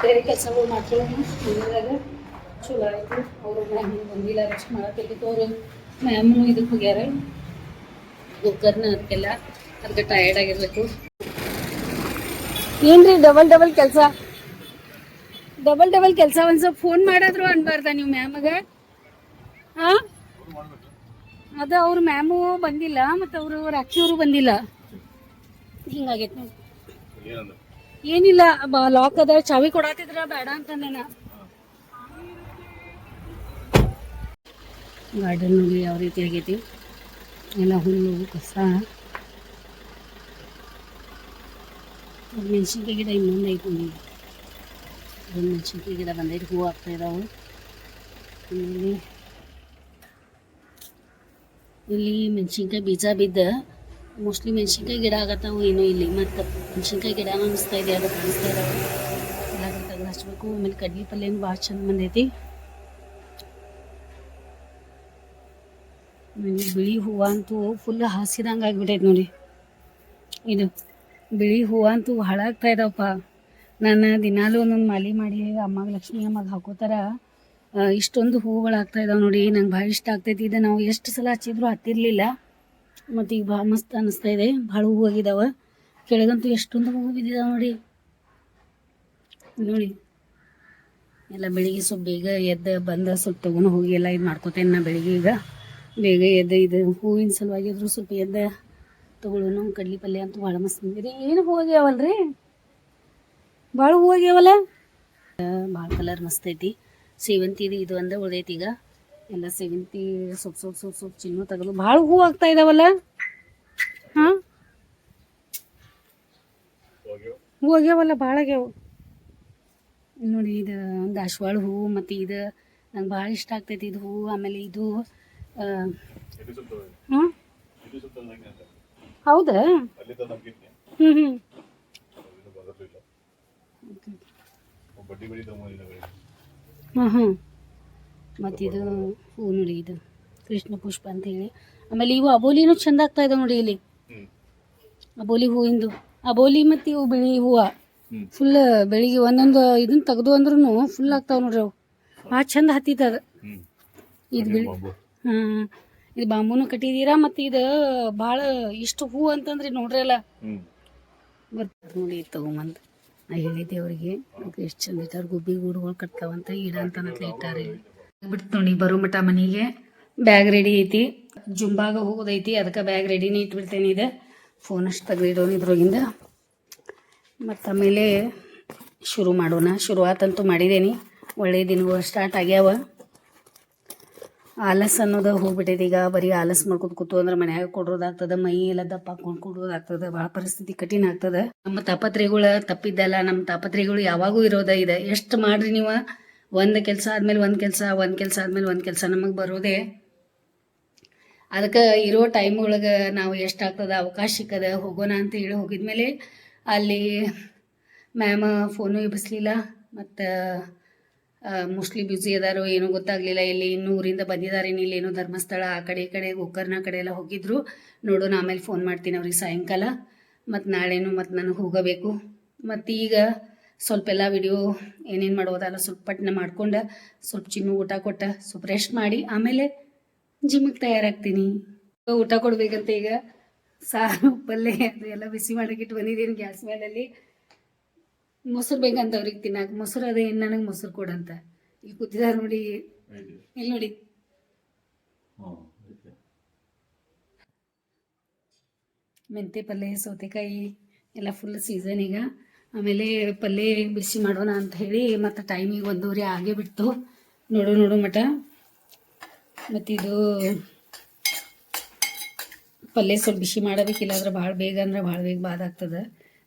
ಬೇರೆ ಕೆಲಸಗಳು ಮಾಡ್ಕೊಳ್ಳೋದು. ಮನೆಯಾಗ ಚಲೋ ಆಯಿತು. ಅವರು ಮ್ಯಾಮ್ ಬಂದಿಲ್ಲ, ರೆಸ್ಟ್ ಮಾಡತ್ತಿದ್ದು. ಅವರು ಮ್ಯಾಮು ಇದಕ್ಕೆ ಹೋಗ್ಯಾರ ಗೋಕರ್ಣ. ಅದಕ್ಕೆಲ್ಲ ಅದಕ್ಕೆ ಟಯರ್ಡ್ ಆಗಿರ್ಬೇಕು. ಏನ್ರಿ ಡಬಲ್ ಕೆಲಸ ಒಂದು ಸ್ವಲ್ಪ ಫೋನ್ ಮಾಡಿದ್ರು ಅನ್ಬಾರ್ದ ನೀವು ಮ್ಯಾಮಗೆ? ಹಾಂ, ಅದು ಅವ್ರ ಮ್ಯಾಮು ಬಂದಿಲ್ಲ, ಮತ್ತು ಅವರು ರಾಖಿಯವರು ಬಂದಿಲ್ಲ. ಹಿಂಗಾಗೈತೆ ನೋಡಿ. ಏನಿಲ್ಲ, ಲಾಕ್ ಅದ, ಚಾವಿ ಕೊಡಾತಿದ್ರ ಬೇಡ ಅಂತಂದೇನ. ಗಾರ್ಡನ್ ನೋಡಿ ಯಾವ ರೀತಿ ಆಗೈತಿ. ಎಲ್ಲ ಹುಲ್ಲು ಕಸ. ಮೆಣಸಿನ್ಕಾಯಿ ಗಿಡ ಇನ್ನೊಂದು ಐತಿ ನೋಡಿ. ಮೆಣಸಿನ್ಕಾಯಿ ಗಿಡ ಬಂದೈತಿ, ಹೂವು ಆಗ್ತಾ ಇದಾವೆ. ಆಮೇಲೆ ಇಲ್ಲಿ ಮೆಣಸಿನ್ಕಾಯಿ ಬೀಜ ಬಿದ್ದ ಮೋಸ್ಟ್ಲಿ ಮೆಣಸಿನ್ಕಾಯಿ ಗಿಡ ಆಗತ್ತಾವು ಏನೋ ಇಲ್ಲಿ. ಮತ್ತು ಮೆಣಸಿನ್ಕಾಯಿ ಗಿಡ ಅನಿಸ್ತಾ ಇದೆ, ಅದು ಕಾಣಿಸ್ತಾ ಇದಾವೆ. ಎಲ್ಲ ತೆಗೆದು ಹಚ್ಬೇಕು. ಆಮೇಲೆ ಕಡ್ಲಿ ಪಲ್ಯನೂ ಭಾಳ ಚಂದ ಬಂದೈತಿ. ಬಿಳಿ ಹೂವು ಅಂತೂ ಫುಲ್ ಹಾಸಿದಂಗೆ ಆಗಿಬಿಟ್ಟೈತೆ ನೋಡಿ. ಇದು ಬಿಳಿ ಹೂವು ಅಂತೂ ಹಾಳಾಗ್ತಾ ಇದಾವಪ್ಪ. ನಾನು ದಿನಾಲೂ ಒಂದೊಂದು ಮಾಲೆ ಮಾಡಿ ಅಮ್ಮಗೆ, ಲಕ್ಷ್ಮೀ ಅಮ್ಮಗೆ ಹಾಕೋತಾರ. ಇಷ್ಟೊಂದು ಹೂವುಗಳಾಗ್ತಾ ಇದಾವೆ ನೋಡಿ. ನಂಗೆ ಭಾಳ ಇಷ್ಟ ಆಗ್ತೈತಿ. ಇದು ನಾವು ಎಷ್ಟು ಸಲ ಹಚ್ಚಿದ್ರು ಹತ್ತಿರಲಿಲ್ಲ. ಮತ್ತು ಈಗ ಭಾಳ ಮಸ್ತ್ ಅನ್ನಿಸ್ತಾ ಇದೆ. ಭಾಳ ಹೂವು ಆಗಿದಾವೆ. ಕೆಳಗಂತೂ ಎಷ್ಟೊಂದು ಹೂವು ಬಿದ್ದಿದಾವೆ ನೋಡಿ. ನೋಡಿ ಎಲ್ಲ ಬೆಳಿಗ್ಗೆ ಸ್ವಲ್ಪ ಬೇಗ ಎದ್ದು ಬಂದ ಸ್ವಲ್ಪ ತೊಗೊಂಡು ಹೋಗಿ ಎಲ್ಲ ಇದು ಮಾಡ್ಕೋತೇನೆ ನಾ. ಬೆಳಿಗ್ಗೆ ಈಗ ಬೇಗ ಎದ್ದು ಇದು ಹೂವಿನ ಸಲುವಾಗಿ ಆದರೂ ಸ್ವಲ್ಪ ಎದ್ದು ತೊಗೊಳ್ಳೋಣ. ಕಡ್ಲಿ ಪಲ್ಯ ಅಂತೂ ಭಾಳ ಮಸ್ತ್ ಬಂದಿರಿ. ಏನು ಹೂ ಆಗ್ಯಾವಲ್ರಿ, ಭಾಳ ಹೂ ಆಗ್ಯಾವಲ್ಲ. ಭಾಳ ಕಲರ್ ಮಸ್ತ್ ಐತಿ. ಸೇವಂತಿದು ಇದು ಒಂದೇ ಉಳ್ದೈತಿ. ಈಗ ಎಲ್ಲ ಸೇವಂತಿ ಸೊಪ್ಪು ಚಿನ್ನು ತೆಗೆದು ಭಾಳ ಹೂ ಆಗ್ತಾ ಇದಾವಲ್ಲ. ಹಾಂ, ಹೂ ಆಗ್ಯಾವಲ್ಲ, ಭಾಳ ಆಗ್ಯಾವ ನೋಡಿ. ಇದು ದಾಸವಾಳ ಹೂವು ಮತ್ತು ಇದು ನಂಗೆ ಭಾಳ ಇಷ್ಟ ಆಗ್ತೈತಿ ಇದು ಹೂವು. ಆಮೇಲೆ ಇದು ಹಾಂ, ಹೌದಾ? ಹ್ಞೂ ಹಾಂ. ಮತ್ತಿದು ಹೂವು ನೋಡಿ, ಇದು ಕೃಷ್ಣ ಪುಷ್ಪ ಅಂತೇಳಿ. ಆಮೇಲೆ ಇವು ಅಬೋಲಿನೂ ಚಂದ ಆಗ್ತಾ ಇದಾವೆ ನೋಡಿ. ಇಲ್ಲಿ ಅಬೋಲಿ ಹೂವಿಂದು, ಅಬೋಲಿ ಮತ್ತು ಇವು ಬಿಳಿ ಹೂವು ಫುಲ್ ಬೆಳಿಗ್ಗೆ ಒಂದೊಂದು ಇದನ್ನ ತೆಗೆದು ಅಂದ್ರೂ ಫುಲ್ ಆಗ್ತಾವೆ ನೋಡ್ರಿ. ಅವು ಭಾಳ ಚಂದ ಹತ್ತಿತ್ತು ಅದು. ಇದು ಬಿಳಿ ಹಾಂ, ಇದು ಬಾಂಬುನು ಕಟ್ಟಿದೀರಾ. ಮತ್ತು ಇದು ಭಾಳ ಇಷ್ಟು ಹೂ ಅಂತಂದ್ರೆ ನೋಡ್ರಿ ಅಲ್ಲ ಬರ್ತದೆ ನೋಡಿ. ತಗೊಂಬಂದು ನಾ ಹೇಳಿದ್ದೆ ಅವ್ರಿಗೆ ಎಷ್ಟು ಚಂದ ಇಟ್ಟಾರ. ಗುಬ್ಬಿ ಗೂಡುಗಳು ಕಟ್ತಾವಂತ ಗಿಡ ಅಂತನತ್ಲೆ ಇಟ್ಟಾರೆ. ಬಿಡ್ತು ನೋಡಿ ಬರೋ ಮಟ ಮನೆಗೆ. ಬ್ಯಾಗ್ ರೆಡಿ ಐತಿ, ಜುಂಬಾಗ ಹೋಗೋದೈತಿ, ಅದಕ್ಕೆ ಬ್ಯಾಗ್ ರೆಡಿನೇ ಇಟ್ಬಿಡ್ತೇನೆ. ಇದು ಫೋನ್ ಅಷ್ಟು ತೆಗೆದಿಡೋನು ಇದ್ರೊಳಗಿಂದ. ಮತ್ತು ಆಮೇಲೆ ಶುರು ಮಾಡೋಣ. ಶುರುವಾತಂತೂ ಮಾಡಿದ್ದೇನೆ. ಒಳ್ಳೆಯ ದಿನಗಳು ಸ್ಟಾರ್ಟ್ ಆಗ್ಯಾವ. ಆಲಸ್ ಅನ್ನೋದು ಹೋಗ್ಬಿಟ್ಟೈತೆ ಈಗ. ಬರೀ ಆಲಸ್ ಮಾಡ್ಕೊತ ಕೂತು ಅಂದ್ರೆ ಮನ್ಯಾಗ ಕೊಡೋದಾಗ್ತದೆ. ಮೈ ಎಲ್ಲ ದಪ್ಪ ಹಾಕೊಂಡು ಕೊಡೋದಾಗ್ತದೆ. ಭಾಳ ಪರಿಸ್ಥಿತಿ ಕಠಿಣ ಆಗ್ತದೆ. ನಮ್ಮ ತಾಪತ್ರೆಗಳು ತಪ್ಪಿದ್ದಲ್ಲ. ನಮ್ಮ ತಾಪತ್ರೆಗಳು ಯಾವಾಗೂ ಇರೋದ ಇದೆ. ಎಷ್ಟು ಮಾಡ್ರಿ ನೀವು, ಒಂದು ಕೆಲಸ ಆದ್ಮೇಲೆ ಒಂದು ಕೆಲಸ, ಒಂದು ಕೆಲಸ ಆದ್ಮೇಲೆ ಒಂದು ಕೆಲಸ ನಮಗೆ ಬರೋದೇ. ಅದಕ್ಕೆ ಇರೋ ಟೈಮ್ ಒಳಗೆ ನಾವು ಎಷ್ಟಾಗ್ತದೆ ಅವಕಾಶ ಸಿಕ್ಕದ ಹೋಗೋಣ ಅಂತ ಹೇಳಿ ಹೋಗಿದ್ಮೇಲೆ ಅಲ್ಲಿ ಮ್ಯಾಮ್ ಫೋನು ಎಬ್ಬಿಸ್ಲಿಲ್ಲ. ಮತ್ತು ಮೋಸ್ಟ್ಲಿ ಬ್ಯುಸಿ ಅದಾರೋ ಏನೋ ಗೊತ್ತಾಗಲಿಲ್ಲ. ಇಲ್ಲಿ ಇನ್ನೂ ಊರಿಂದ ಬಂದಿದ್ದಾರೆ. ಇಲ್ಲೇನೋ ಧರ್ಮಸ್ಥಳ ಆ ಕಡೆ ಈ ಕಡೆ ಗೋಕರ್ಣ ಕಡೆ ಎಲ್ಲ ಹೋಗಿದ್ರು. ನೋಡೋಣ, ಆಮೇಲೆ ಫೋನ್ ಮಾಡ್ತೀನಿ ಅವ್ರಿಗೆ ಸಾಯಂಕಾಲ. ಮತ್ತು ನಾಳೆನೂ ಮತ್ತು ನನಗೆ ಹೋಗಬೇಕು. ಮತ್ತು ಈಗ ಸ್ವಲ್ಪ ಎಲ್ಲ ವಿಡಿಯೋ ಏನೇನು ಮಾಡೋದಲ್ಲ ಸ್ವಲ್ಪ ಪಟ್ನ ಮಾಡ್ಕೊಂಡು ಸ್ವಲ್ಪ ಚಿನ್ನು ಊಟ ಕೊಟ್ಟ ಸ್ವಲ್ಪ ರೆಸ್ಟ್ ಮಾಡಿ ಆಮೇಲೆ ಜಿಮ್ಮಿಗೆ ತಯಾರಾಗ್ತೀನಿ. ಊಟ ಕೊಡ್ಬೇಕಂತ ಈಗ ಸಾರು ಪಲ್ಯ ಅದು ಎಲ್ಲ ಬಿಸಿ ಮಾಡೋಕ್ಕಿಟ್ಟು ಬಂದಿದ್ದೀನಿ ಗ್ಯಾಸ್ ಮೇಲಲ್ಲಿ. ಮೊಸರು ಬೇಕಂತ ಅವ್ರಿಗೆ ತಿನ್ನಕ್ಕೆ. ಮೊಸರು ಅದೇ ನನಗೆ ಮೊಸರು ಕೊಡಂತ ಇಲ್ಲಿ ಕೂತಿದ್ದಾರೆ ನೋಡಿ. ಇಲ್ಲಿ ನೋಡಿ, ಮೆಂತೆ ಪಲ್ಯ, ಸೌತೆಕಾಯಿ ಎಲ್ಲ ಫುಲ್ ಸೀಸನ್ ಈಗ. ಆಮೇಲೆ ಪಲ್ಯ ಬಿಸಿ ಮಾಡೋಣ ಅಂತ ಹೇಳಿ ಮತ್ತು ಟೈಮಿಗೆ 1:30 ಆಗೇ ಬಿಟ್ಟು ನೋಡು ಮಟ. ಮತ್ತಿದು ಪಲ್ಯ ಸ್ವಲ್ಪ ಬಿಸಿ ಮಾಡಬೇಕಿಲ್ಲ ಅಂದ್ರೆ ಭಾಳ ಬೇಗ ಅಂದ್ರೆ ಭಾಳ ಬೇಗ ಬಾದಾಗ್ತದೆ.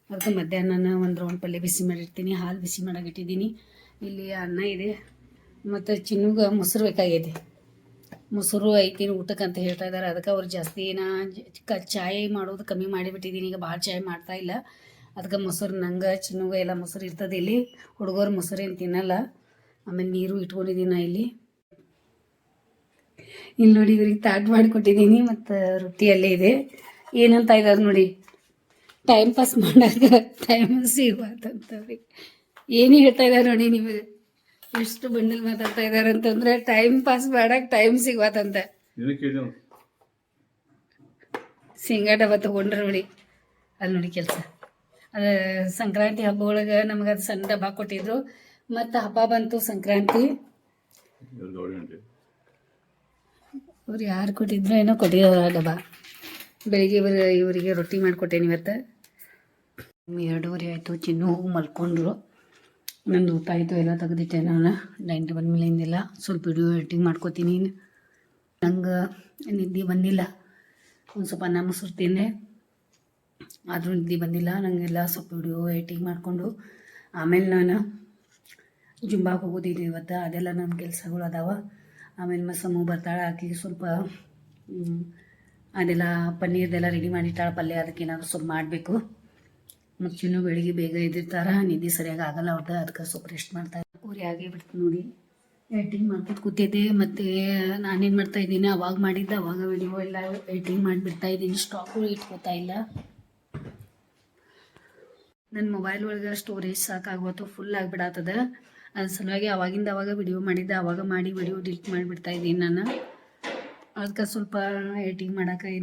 ಅದಕ್ಕೆ ಮಧ್ಯಾಹ್ನ ಒಂದು ರೌಂಡ್ ಪಲ್ಯ ಬಿಸಿ ಮಾಡಿರ್ತೀನಿ. ಹಾಲು ಬಿಸಿ ಮಾಡೋಕ್ಕಿಟ್ಟಿದ್ದೀನಿ. ಇಲ್ಲಿ ಅನ್ನ ಇದೆ ಮತ್ತು ಚಿನ್ನುಗೆ ಮೊಸರು ಬೇಕಾಗೈತಿ. ಮೊಸರು ಐತಿ ಊಟಕ್ಕೆ ಅಂತ ಹೇಳ್ತಾ ಇದ್ದಾರೆ. ಅದಕ್ಕೆ ಅವ್ರು ಜಾಸ್ತಿ ಚಾಯ್ ಮಾಡೋದು ಕಮ್ಮಿ ಮಾಡಿಬಿಟ್ಟಿದ್ದೀನಿ. ಈಗ ಭಾಳ ಚಾಯ್ ಮಾಡ್ತಾಯಿಲ್ಲ. ಅದಕ್ಕೆ ಮೊಸರು ನಂಗೆ ಚಿನ್ನುಗೆ ಎಲ್ಲ ಮೊಸರು ಇರ್ತದೆ. ಇಲ್ಲಿ ಹುಡುಗರು ಮೊಸರು ಏನು ತಿನ್ನಲ್ಲ. ಆಮೇಲೆ ನೀರು ಇಟ್ಕೊಂಡಿದ್ದೀನಿ ಇಲ್ಲಿ. ಇಲ್ಲಿ ನೋಡಿ ಇವ್ರಿಗೆ ತಾಟ್ ಮಾಡಿಕೊಟ್ಟಿದ್ದೀನಿ ಮತ್ತು ರೊಟ್ಟಿ ಅಲ್ಲೇ ಇದೆ. ಏನಂತ ಇದ್ದಾರೆ ನೋಡಿ, ಟೈಮ್ ಪಾಸ್ ಮಾಡಾಕ ಟೈಮ್ ಸಿಗುತ್ತಂತವ್ರಿಗೆ ಏನು ಹೇಳ್ತಾ ಇದ್ದಾರೆ ನೋಡಿ. ನಿಮಗೆ ಎಷ್ಟು ಬಂಡಲ್ ಮಾತಾಡ್ತಾ ಇದ್ದಾರೆ ಅಂತಂದ್ರೆ ಟೈಮ್ ಪಾಸ್ ಮಾಡಕ್ಕೆ ಟೈಮ್ ಸಿಗುತ್ತಂತ. ಶೇಂಗಾ ಡಬ್ಬ ತೊಗೊಂಡ್ರೆ ನೋಡಿ ಅಲ್ಲಿ ನೋಡಿ ಕೆಲಸ. ಅದು ಸಂಕ್ರಾಂತಿ ಹಬ್ಬ ಒಳಗೆ ನಮ್ಗೆ ಅದು ಸಣ್ಣ ಡಬ್ಬ ಕೊಟ್ಟಿದ್ರು. ಮತ್ತು ಹಬ್ಬ ಬಂತು ಸಂಕ್ರಾಂತಿ. ಅವ್ರು ಯಾರು ಕೊಟ್ಟಿದ್ರು ಏನೋ ಕೊಟ್ಟಿದ್ರು ಡಬ್ಬ. ಬೆಳಿಗ್ಗೆ ಇವರಿಗೆ ರೊಟ್ಟಿ ಮಾಡಿಕೊಟ್ಟೇನೆ ಇವತ್ತು. 2:30 ಆಯಿತು. ಚಿನ್ನು ಹೋಗಿ ಮಲ್ಕೊಂಡ್ರು. ನಂದು ಊಟ ಆಯಿತು, ಎಲ್ಲ ತೆಗೆದಿಟ್ಟೆ ನಾನು. ನೈಂಟಿ ಬಂದಮೇಲಿಂದೆಲ್ಲ ಸ್ವಲ್ಪ ವಿಡಿಯೋ ಎಡಿಟಿಂಗ್ ಮಾಡ್ಕೋತೀನಿ. ನಂಗೆ ನಿದ್ದೆ ಬಂದಿಲ್ಲ. ಒಂದು ಸ್ವಲ್ಪ ಅನ್ನ ಮೊಸರು ತಿಂದೆ, ಆದರೂ ನಿದ್ದೆ ಬಂದಿಲ್ಲ ನನಗೆಲ್ಲ. ಸ್ವಲ್ಪ ವಿಡಿಯೋ ಎಡಿಟಿಂಗ್ ಮಾಡಿಕೊಂಡು ಆಮೇಲೆ ನಾನು ಜುಂಬಾಗೆ ಹೋಗೋದಿದೆ ಇವತ್ತು. ಅದೆಲ್ಲ ನನ್ನ ಕೆಲಸಗಳು ಅದಾವ. ಆಮೇಲೆ ಮಸಮ್ಮು ಬರ್ತಾಳೆ, ಆಕೆಗೆ ಸ್ವಲ್ಪ ಅದೆಲ್ಲ ಪನ್ನೀರ್ದೆಲ್ಲ ರೆಡಿ ಮಾಡಿಟ್ಟಾಳೆ ಪಲ್ಯ. ಅದಕ್ಕೆ ಏನಾದರೂ ಸ್ವಲ್ಪ ಮಾಡಬೇಕು. ಮತ್ತು ಚಿನ್ನು ಬೆಳಿಗ್ಗೆ ಬೇಗ ಎದ್ದಿರ್ತಾರೆ, ನಿದ್ದೆ ಸರಿಯಾಗಿ ಆಗಲ್ಲ ಅವ್ರದ್ದು. ಅದಕ್ಕೆ ಸ್ವಲ್ಪ ರೆಸ್ಟ್ ಮಾಡ್ತಾರೆ. ಊರಿ ಆಗೇ ಬಿಡ್ತು ನೋಡಿ. ಎಡಿಟಿಂಗ್ ಮಾಡ್ಕೊತ ಕೂತಿದ್ದೆ. ಮತ್ತು ನಾನೇನು ಮಾಡ್ತಾಯಿದ್ದೀನಿ, ಅವಾಗ ಮಾಡಿದ್ದೆ ಅವಾಗ ವಿಡಿಯೋ ಎಲ್ಲ ಎಡಿಟಿಂಗ್ ಮಾಡಿಬಿಡ್ತಾಯಿದ್ದೀನಿ. ಸ್ಟಾಕು ಇಟ್ಕೋತಾ ಇಲ್ಲ. ನನ್ನ ಮೊಬೈಲ್ ಒಳಗೆ ಸ್ಟೋರೇಜ್ ಸಾಕಾಗೋತು, ಫುಲ್ ಆಗಿಬಿಡತ್ತದ. ಅದ್ರ ಸಲುವಾಗಿ ಅವಾಗ ವಿಡಿಯೋ ಮಾಡಿದ್ದೆ, ಅವಾಗ ಮಾಡಿ ವಿಡಿಯೋ ಡಿಲೀಟ್ ಮಾಡಿಬಿಡ್ತಾಯಿದ್ದೀನಿ ನಾನು. ಅದಕ್ಕೆ ಸ್ವಲ್ಪ ಎಡಿಟಿಂಗ್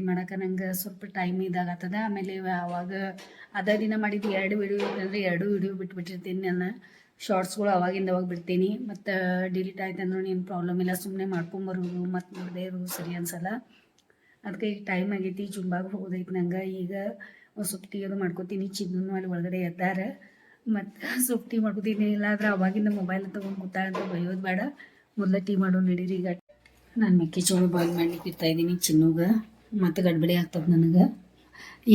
ಮಾಡೋಕೆ ನಂಗೆ ಸ್ವಲ್ಪ ಟೈಮ್ ಇದಾಗತ್ತದ. ಆಮೇಲೆ ಅವಾಗ ಅದೇ ದಿನ ಮಾಡಿದ್ದು 2 ವಿಡಿಯೋ ಅಂದರೆ 2 ವಿಡಿಯೋ ಬಿಟ್ಬಿಟ್ಟಿರ್ತೀನಿ ನಾನು. ಶಾರ್ಟ್ಸ್ಗಳು ಅವಾಗ ಬಿಡ್ತೀನಿ. ಮತ್ತು ಡಿಲೀಟ್ ಆಯ್ತು ಅಂದ್ರೆ ಏನು ಪ್ರಾಬ್ಲಮ್ ಇಲ್ಲ, ಸುಮ್ಮನೆ ಮಾಡ್ಕೊಂಬರೋದು ಮತ್ತು ನೋಡದೇ ಇರೋದು ಸರಿ ಅನ್ಸಲ್ಲ. ಅದಕ್ಕೆ ಈಗ ಟೈಮ್ ಆಗೈತಿ, ಜುಂಬಾಗೆ ಹೋಗೋದೈತಿ ನಂಗೆ. ಈಗ ಒಂದು ಸ್ವಲ್ಪ ಟೀ ಅದು ಮಾಡ್ಕೊತೀನಿ. ಚಿನ್ನು ಅಲ್ಲಿ ಒಳಗಡೆ ಎದ್ದಾರೆ. ಮತ್ತು ಸ್ವಲ್ಪ ಟೀ ಮಾಡ್ಕೊತೀನಿ. ಇಲ್ಲಾಂದ್ರೆ ಅವಾಗಿಂದ ಮೊಬೈಲ್ ತೊಗೊಂಡು ಕೂತಾಳಂತ ಬೈಯೋದು ಬೇಡ. ಮೊದಲೇ ಟೀ ಮಾಡೋ ನಡೀರಿ. ಈಗ ನಾನು ಮೆಕ್ಕೆಜೋಳ ಬಾಯ್ಲ್ ಮಾಡ್ಲಿಕ್ಕೆ ಇರ್ತಾಯಿದ್ದೀನಿ ಚಿನ್ನುಗೆ. ಮತ್ತು ಗಡ್ಬಡಿ ಆಗ್ತದೆ ನನಗೆ.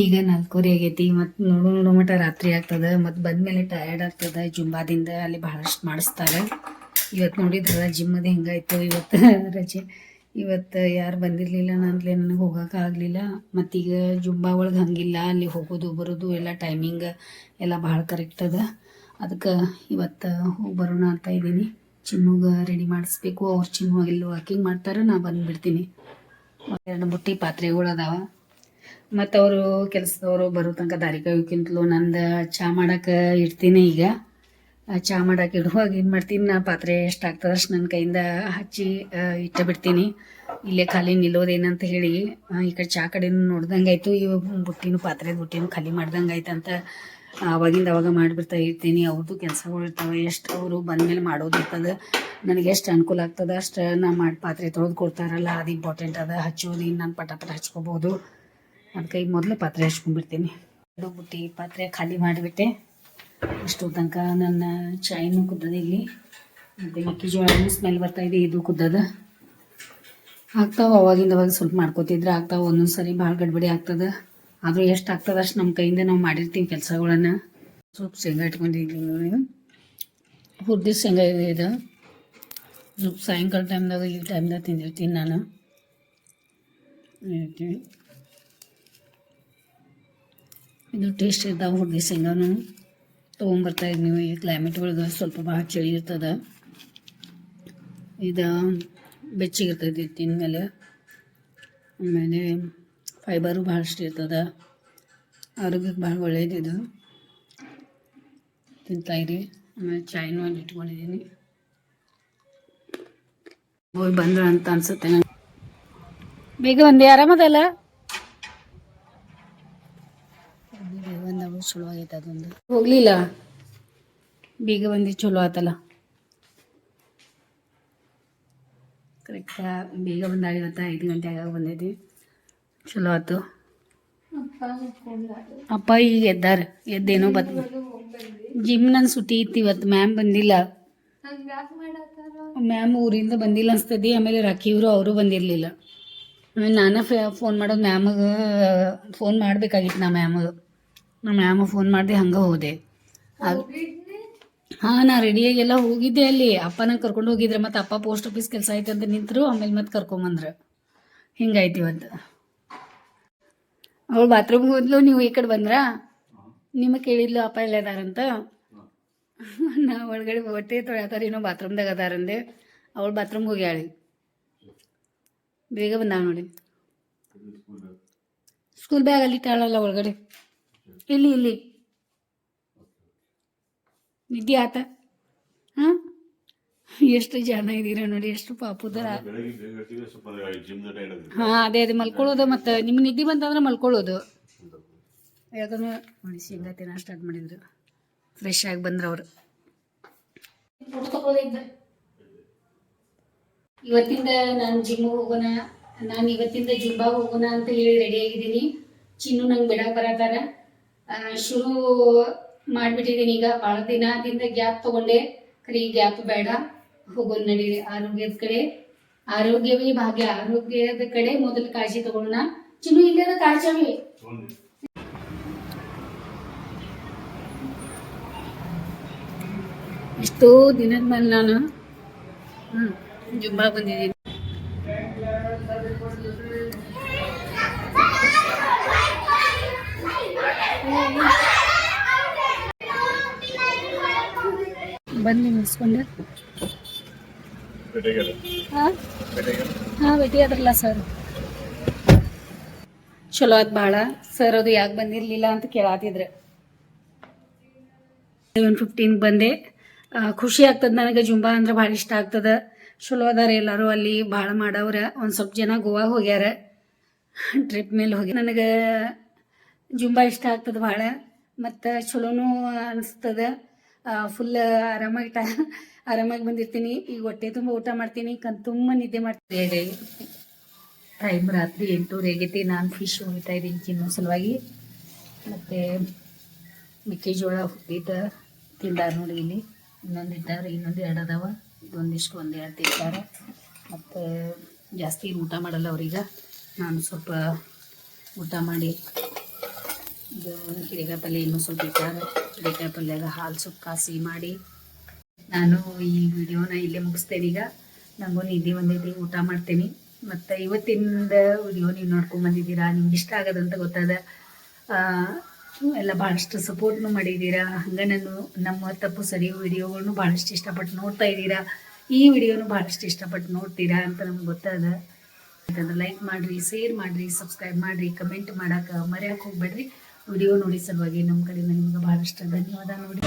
ಈಗ 4:30 ಆಗೈತಿ. ಮತ್ತು ನೋಡೋ ಮಟ್ಟ ರಾತ್ರಿ ಆಗ್ತದೆ. ಮತ್ತು ಬಂದಮೇಲೆ ಟಯರ್ಡ್ ಆಗ್ತದೆ ಜುಂಬಾದಿಂದ. ಅಲ್ಲಿ ಭಾಳಷ್ಟು ಮಾಡಿಸ್ತಾರೆ. ಇವತ್ತು ನೋಡಿದ್ರೆ ಜಿಮ್ಮದು ಹೆಂಗಾಯ್ತು. ಇವತ್ತು ರಜೆ. ಇವತ್ತು ಯಾರು ಬಂದಿರಲಿಲ್ಲ. ನನಗೆ ಹೋಗೋಕೆ ಆಗಲಿಲ್ಲ. ಮತ್ತೀಗ ಜುಂಬಾ ಒಳಗೆ ಹಂಗಿಲ್ಲ, ಅಲ್ಲಿ ಹೋಗೋದು ಬರೋದು ಎಲ್ಲ ಟೈಮಿಂಗ್ ಎಲ್ಲ ಭಾಳ ಕರೆಕ್ಟ್ ಅದ. ಅದಕ್ಕೆ ಇವತ್ತು ಹೋಗಿ ಬರೋಣ ಅಂತ ಇದ್ದೀನಿ. ಚಿನ್ನುಗೆ ರೆಡಿ ಮಾಡಿಸ್ಬೇಕು. ಅವ್ರು ಚಿನ್ನು ಎಲ್ಲಿ ವಾಕಿಂಗ್ ಮಾಡ್ತಾರೆ, ನಾ ಬಂದುಬಿಡ್ತೀನಿ. 2 ಬುಟ್ಟಿ ಪಾತ್ರೆಗಳು ಅದಾವ. ಮತ್ತು ಅವರು ಕೆಲಸದವರು ಬರೋ ತನಕ ದಾರಿ ಕಾಯೋಕ್ಕಿಂತಲೂ ನಂದು ಚಹಾ ಮಾಡೋಕೆ ಇಡ್ತೀನಿ. ಈಗ ಚಹಾ ಮಾಡಕ್ಕೆ ಇಡುವಾಗ ಏನು ಮಾಡ್ತೀನಿ, ನಾ ಪಾತ್ರೆ ಎಷ್ಟಾಗ್ತದೆ ಅಷ್ಟು ನನ್ನ ಕೈಯಿಂದ ಹಚ್ಚಿ ಇಟ್ಟು ಬಿಡ್ತೀನಿ. ಇಲ್ಲೇ ಖಾಲಿ ನಿಲ್ಲೋದೇನಂತ ಹೇಳಿ ಈ ಕಡೆ ಚಹಾ ಕಡೆನೂ ನೋಡ್ದಂಗೆ ಆಯಿತು, ಇವು ಬುಟ್ಟಿನೂ ಖಾಲಿ ಮಾಡ್ದಂಗೆ ಆಯ್ತು ಅಂತ ಅವಾಗಿಂದ ಅವಾಗ ಮಾಡಿಬಿಡ್ತಾ ಇರ್ತೀನಿ. ಅವ್ರದ್ದು ಕೆಲಸಗಳು ಇರ್ತಾವೆ, ಎಷ್ಟು ಅವರು ಬಂದಮೇಲೆ ಮಾಡೋದಿರ್ತದೆ. ನನಗೆ ಎಷ್ಟು ಅನುಕೂಲ ಆಗ್ತದೆ ಅಷ್ಟು ನಾ ಮಾಡಿ ಪಾತ್ರೆ ತೊಳೆದು ಕೊಡ್ತಾರಲ್ಲ, ಅದು ಇಂಪಾರ್ಟೆಂಟ್ ಅದ. ಹಚ್ಚೋದು ಇನ್ನು ನಾನು ಪಟ ಹಚ್ಕೋಬೋದು, ಅದಕ್ಕೆ ಈಗ ಮೊದಲೇ ಪಾತ್ರೆ ಹಚ್ಕೊಂಡ್ಬಿಡ್ತೀನಿ. ಅದು ಬುಟ್ಟಿ ಪಾತ್ರೆ ಖಾಲಿ ಮಾಡಿಬಿಟ್ಟೆ. ಇಷ್ಟು ತನಕ ನನ್ನ ಚಾಯ್ನೂ ಕುದ್ದದ ಇಲ್ಲಿ, ಮತ್ತು ಮೆಕ್ಕೆಜೋಳನೂ ಸ್ಮೆಲ್ ಬರ್ತಾಯಿದೆ, ಇದು ಕುದ್ದದ. ಆಗ್ತಾವೆ ಅವಾಗಿಂದ ಅವಾಗ ಸ್ವಲ್ಪ ಮಾಡ್ಕೋತಿದ್ರೆ ಆಗ್ತಾವೆ. ಒಂದೊಂದು ಸರಿ ಭಾಳ ಗಡ್ಬಡಿ ಆಗ್ತದೆ, ಆದರೂ ಎಷ್ಟು ಆಗ್ತದೆ ಅಷ್ಟು ನಮ್ಮ ಕೈಯಿಂದ ನಾವು ಮಾಡಿರ್ತೀವಿ ಕೆಲಸಗಳನ್ನು. ಸ್ವಲ್ಪ ಶೇಂಗಾ ಇಟ್ಕೊಂಡಿದ್ದೀನಿ, ಹುರಿದ ಶೇಂಗಾ ಇದೆ. ಸ್ವಲ್ಪ ಸಾಯಂಕಾಲ ಟೈಮ್ದಾಗ ಈ ಟೈಮ್ದಾಗ ತಿಂದಿರ್ತೀನಿ ನಾನು. ಇದು ಟೇಸ್ಟ್ ಇರ್ತಾವೆ ಹುರಿದ ಶೇಂಗಾನು. ತೊಗೊಂಬರ್ತಾಯಿದ್ದು ನೀವು, ಈ ಕ್ಲೈಮೇಟ್ ಒಳಗೆ ಸ್ವಲ್ಪ ಭಾಳ ಚಳಿ ಇರ್ತದೆ. ಇದು ಬೆಚ್ಚಗಿರ್ತೈತಿ ತಿಂದಮೇಲೆ. ಆಮೇಲೆ ಫೈಬರು ಭಾಳಷ್ಟು ಇರ್ತದೆ, ಆರೋಗ್ಯಕ್ಕೆ ಭಾಳ ಒಳ್ಳೆಯದಿದು, ತಿಂತಾಯಿರಿ. ಆಮೇಲೆ ಚಾಯ್ನೂ ಅಲ್ಲಿ ಇಟ್ಕೊಂಡಿದ್ದೀನಿ. ಹೋಗಿ ಬಂದ್ರು ಅಂತ ಅನ್ಸುತ್ತೆ ನಂಗೆ. ಬೇಗ ಬಂದೆ, ಆರಾಮದಲ್ಲ? ಬಂದವು ಚಲೋ ಆಗೈತೆ, ಅದೊಂದು ಹೋಗ್ಲಿಲ್ಲ. ಬೇಗ ಬಂದು ಚಲೋ ಆತಲ್ಲ, ಕರೆಕ್ಟಾ ಬೇಗ ಬಂದಾಳಿ. ಇವತ್ತು 5 ಗಂಟೆ ಆಗಾಗ ಬಂದೈತಿ, ಚಲೋ ಆಯ್ತು. ಅಪ್ಪ ಈಗ ಎದ್ದೇನೋ ಜಿಮ್ ನನ್ನ ಸುಟಿ ಇತ್ತು ಇವತ್ತು. ಮ್ಯಾಮ್ ಬಂದಿಲ್ಲ, ಮ್ಯಾಮ್ ಊರಿಂದ ಬಂದಿಲ್ಲ ಅನ್ಸ್ತದಿ. ಆಮೇಲೆ ರಾಖಿಯವರು ಅವರು ಬಂದಿರಲಿಲ್ಲ. ಆಮೇಲೆ ನಾನು ಫೋನ್ ಮಾಡೋದು ಮ್ಯಾಮಗೆ, ಫೋನ್ ಮಾಡಬೇಕಾಗಿತ್ತು ನಾ ಮ್ಯಾಮಗೆ ಫೋನ್ ಮಾಡಿದೆ, ಹಂಗೆ ಹೋದೆ. ಹಾಂ, ನಾ ರೆಡಿಯಾಗೆಲ್ಲ ಹೋಗಿದ್ದೆ. ಅಲ್ಲಿ ಅಪ್ಪ ನಂಗೆ ಕರ್ಕೊಂಡು ಹೋಗಿದ್ರೆ, ಮತ್ತು ಅಪ್ಪ ಪೋಸ್ಟ್ ಆಫೀಸ್ ಕೆಲಸ ಐತೆ ಅಂತ ನಿಂತರು. ಆಮೇಲೆ ಮತ್ತೆ ಕರ್ಕೊಂಬಂದ್ರೆ ಹಿಂಗಾಯ್ತು ಇವತ್ತು. ಅವಳು ಬಾತ್ರೂಮ್ಗೆ ಹೋದ್ಲು, ನೀವು ಈ ಕಡೆ ಬಂದ್ರಾ? ನಿಮಗೆ ಕೇಳಿದ್ಲು ಅಪ್ಪ ಎಲ್ಲ ಅದಾರಂತ. ನಾ ಒಳಗಡೆ ಹೊಟ್ಟೆ ತೊಳ್ಯಾತಾರ, ಏನೋ ಬಾತ್ರೂಮ್ದಾಗ ಅದಾರಂದೆ. ಅವಳು ಬಾತ್ರೂಮ್ಗೆ ಹೋಗ್ಯಾಳಿ, ಬೇಗ ಬಂದ ನೋಡಿ. ಸ್ಕೂಲ್ ಬ್ಯಾಗ್ ಅಲ್ಲಿ ಇಟ್ಟಾಳಲ್ಲ ಒಳಗಡೆ. ಇಲ್ಲಿ ನಿದ್ದೆ ಆತ. ಹಾಂ, ಎಷ್ಟು ಜನ ಇದ್ದೀರಾ ನೋಡಿ, ಎಷ್ಟು ಪಾಪುದರ. ಹಾಂ, ಅದೇ ಮಲ್ಕೊಳ್ಳೋದು. ಮತ್ತು ನಿಮ್ಗೆ ನಿದ್ದೆ ಬಂತಂದ್ರೆ ಮಲ್ಕೊಳ್ಳೋದು. ಯಾಕಂದ್ರೆ ನೋಡಿ, ಶೇಂಗಾ ತಿನ್ನೋ ಸ್ಟಾರ್ಟ್ ಮಾಡಿದ್ರು, ಫ್ರೆಶ್ ಆಗಿ ಬಂದ್ರೆ ಅವರು. ಇವತ್ತಿಂದ ನಾನು ಜಿಮ್ಮಿಗೆ ಹೋಗೋಣ, ನಾನು ಇವತ್ತಿಂದ ಜಿಂಬಾಗೆ ಹೋಗೋಣ ಅಂತ ಹೇಳಿ ರೆಡಿ ಆಗಿದ್ದೀನಿ. ಚಿನ್ನು ನಂಗೆ ಬಿಡಕ್ಕೆ ಬರತ್ತಾರ. ಶುರು ಮಾಡಿಬಿಟ್ಟಿದ್ದೀನಿ ಈಗ. ಭಾಳ ದಿನದಿಂದ ಗ್ಯಾಪ್ ತೊಗೊಂಡೆ, ಖರೀ ಗ್ಯಾಪ್ ಬೇಡ, ಹೋಗೋಣ ನಡೀರಿ. ಆರೋಗ್ಯದ ಕಡೆ, ಆರೋಗ್ಯವೇ ಭಾಗ್ಯ, ಆರೋಗ್ಯದ ಕಡೆ ಮೊದಲು ಕಾಳಜಿ ತಗೊಳ್ಳೋಣ. ಚಿನ್ನು ಇಲ್ಲದ ಕಾಳಜಿ. ಎಷ್ಟೋ ದಿನದ ಮೇಲೆ ನಾನು ಜುಂಬಾ ಬಂದಿದ್ದೀನಿ. ಬಂದು ಮುಗಿಸ್ಕೊಂಡೆ. ಹಾಂ, ಭೇಟಿ ಆದ್ರಲ್ಲ ಸರ್, ಚಲೋ ಆಯ್ತು ಭಾಳ. ಸರ್ ಅದು ಯಾಕೆ ಬಂದಿರಲಿಲ್ಲ ಅಂತ ಕೇಳಾತಿದ್ರು. 7:15 ಬಂದೆ. ಖುಷಿ ಆಗ್ತದೆ ನನಗೆ. ಜುಂಬಾ ಅಂದ್ರೆ ಭಾಳ ಇಷ್ಟ ಆಗ್ತದೆ. ಚಲೋ ಅದಾರ ಎಲ್ಲರೂ ಅಲ್ಲಿ, ಭಾಳ ಮಾಡವ್ರ. ಒಂದು ಸ್ವಲ್ಪ ಜನ ಗೋವಾ ಹೋಗ್ಯಾರ, ಟ್ರಿಪ್ ಮೇಲೆ ಹೋಗಿ. ನನಗೆ ಜುಂಬಾ ಇಷ್ಟ ಆಗ್ತದೆ ಭಾಳ, ಮತ್ತು ಚಲೋನೂ ಅನಿಸ್ತದೆ. ಫುಲ್ ಆರಾಮಾಗಿ ಬಂದಿರ್ತೀನಿ. ಈಗ ಹೊಟ್ಟೆ ತುಂಬ ಊಟ ಮಾಡ್ತೀನಿ, ತುಂಬ ನಿದ್ದೆ ಮಾಡ್ತೀನಿ. ಟೈಮ್ ರಾತ್ರಿ 8:30 ಆಗೈತಿ. ನಾನು ಫಿಶ್ ಹೊಡಿತಾ ಇದ್ದೀನಿ ಚಿನ್ನು ಸಲುವಾಗಿ. ಮತ್ತು ಮೆಕ್ಕೆಜೋಳ ಹುಟ್ಟಿದ್ದ ತಿಂದಾರ ನೋಡಿ. ಇಲ್ಲಿ ಇನ್ನೊಂದು 2 ಅದಾವ. ಇದೊಂದಿಷ್ಟು 1-2 ತಿಂತಾರೆ. ಮತ್ತು ಜಾಸ್ತಿ ಊಟ ಮಾಡಲ್ಲ ಅವ್ರೀಗ. ನಾನು ಸ್ವಲ್ಪ ಊಟ ಮಾಡಿ, ಇದು ಹಿರೇಕಾಯಿ ಪಲ್ಯ ಇನ್ನೂ ಸ್ವಲ್ಪ ಇಟ್ಟಾರೆ. ಹಿರೇಕಾಯಿ ಪಲ್ಯದ ಹಾಲು ಸ್ವಲ್ಪ ಕಾಸಿ ಮಾಡಿ ನಾನು ಈ ವಿಡಿಯೋನ ಇಲ್ಲೇ ಮುಗಿಸ್ತೇನೆ. ಈಗ ನನಗೂ ನಿದ್ದೆ ಬಂದೈತಿ, ಊಟ ಮಾಡ್ತೀನಿ. ಮತ್ತು ಇವತ್ತಿಂದ ವಿಡಿಯೋ ನೀವು ನೋಡ್ಕೊಂಡು ಬಂದಿದ್ದೀರಾ, ನಿಮ್ಗೆ ಇಷ್ಟ ಆಗೋದಂತ ಗೊತ್ತದ. ಎಲ್ಲ ಭಾಳಷ್ಟು ಸಪೋರ್ಟ್ನು ಮಾಡಿದ್ದೀರಾ. ಹಂಗೆ ನಮ್ಮ ತಪ್ಪು ಸರಿ ವಿಡಿಯೋಗಳ್ನು ಭಾಳಷ್ಟು ಇಷ್ಟಪಟ್ಟು ನೋಡ್ತಾ ಇದ್ದೀರಾ. ಈ ವಿಡಿಯೋನು ಭಾಳಷ್ಟು ಇಷ್ಟಪಟ್ಟು ನೋಡ್ತೀರಾ ಅಂತ ನಮ್ಗೆ ಗೊತ್ತದ. ಯಾಕಂದ್ರೆ ಲೈಕ್ ಮಾಡಿರಿ, ಶೇರ್ ಮಾಡಿರಿ, ಸಬ್ಸ್ಕ್ರೈಬ್ ಮಾಡಿರಿ, ಕಮೆಂಟ್ ಮಾಡೋಕೆ ಮರೆಯೋಕೆ ಹೋಗ್ಬೇಡ್ರಿ. ವಿಡಿಯೋ ನೋಡಿ ಸಲುವಾಗಿ ನಮ್ಮ ಕಡೆಯಿಂದ ನಿಮ್ಗೆ ಭಾಳಷ್ಟು ಧನ್ಯವಾದ ನೋಡಿ.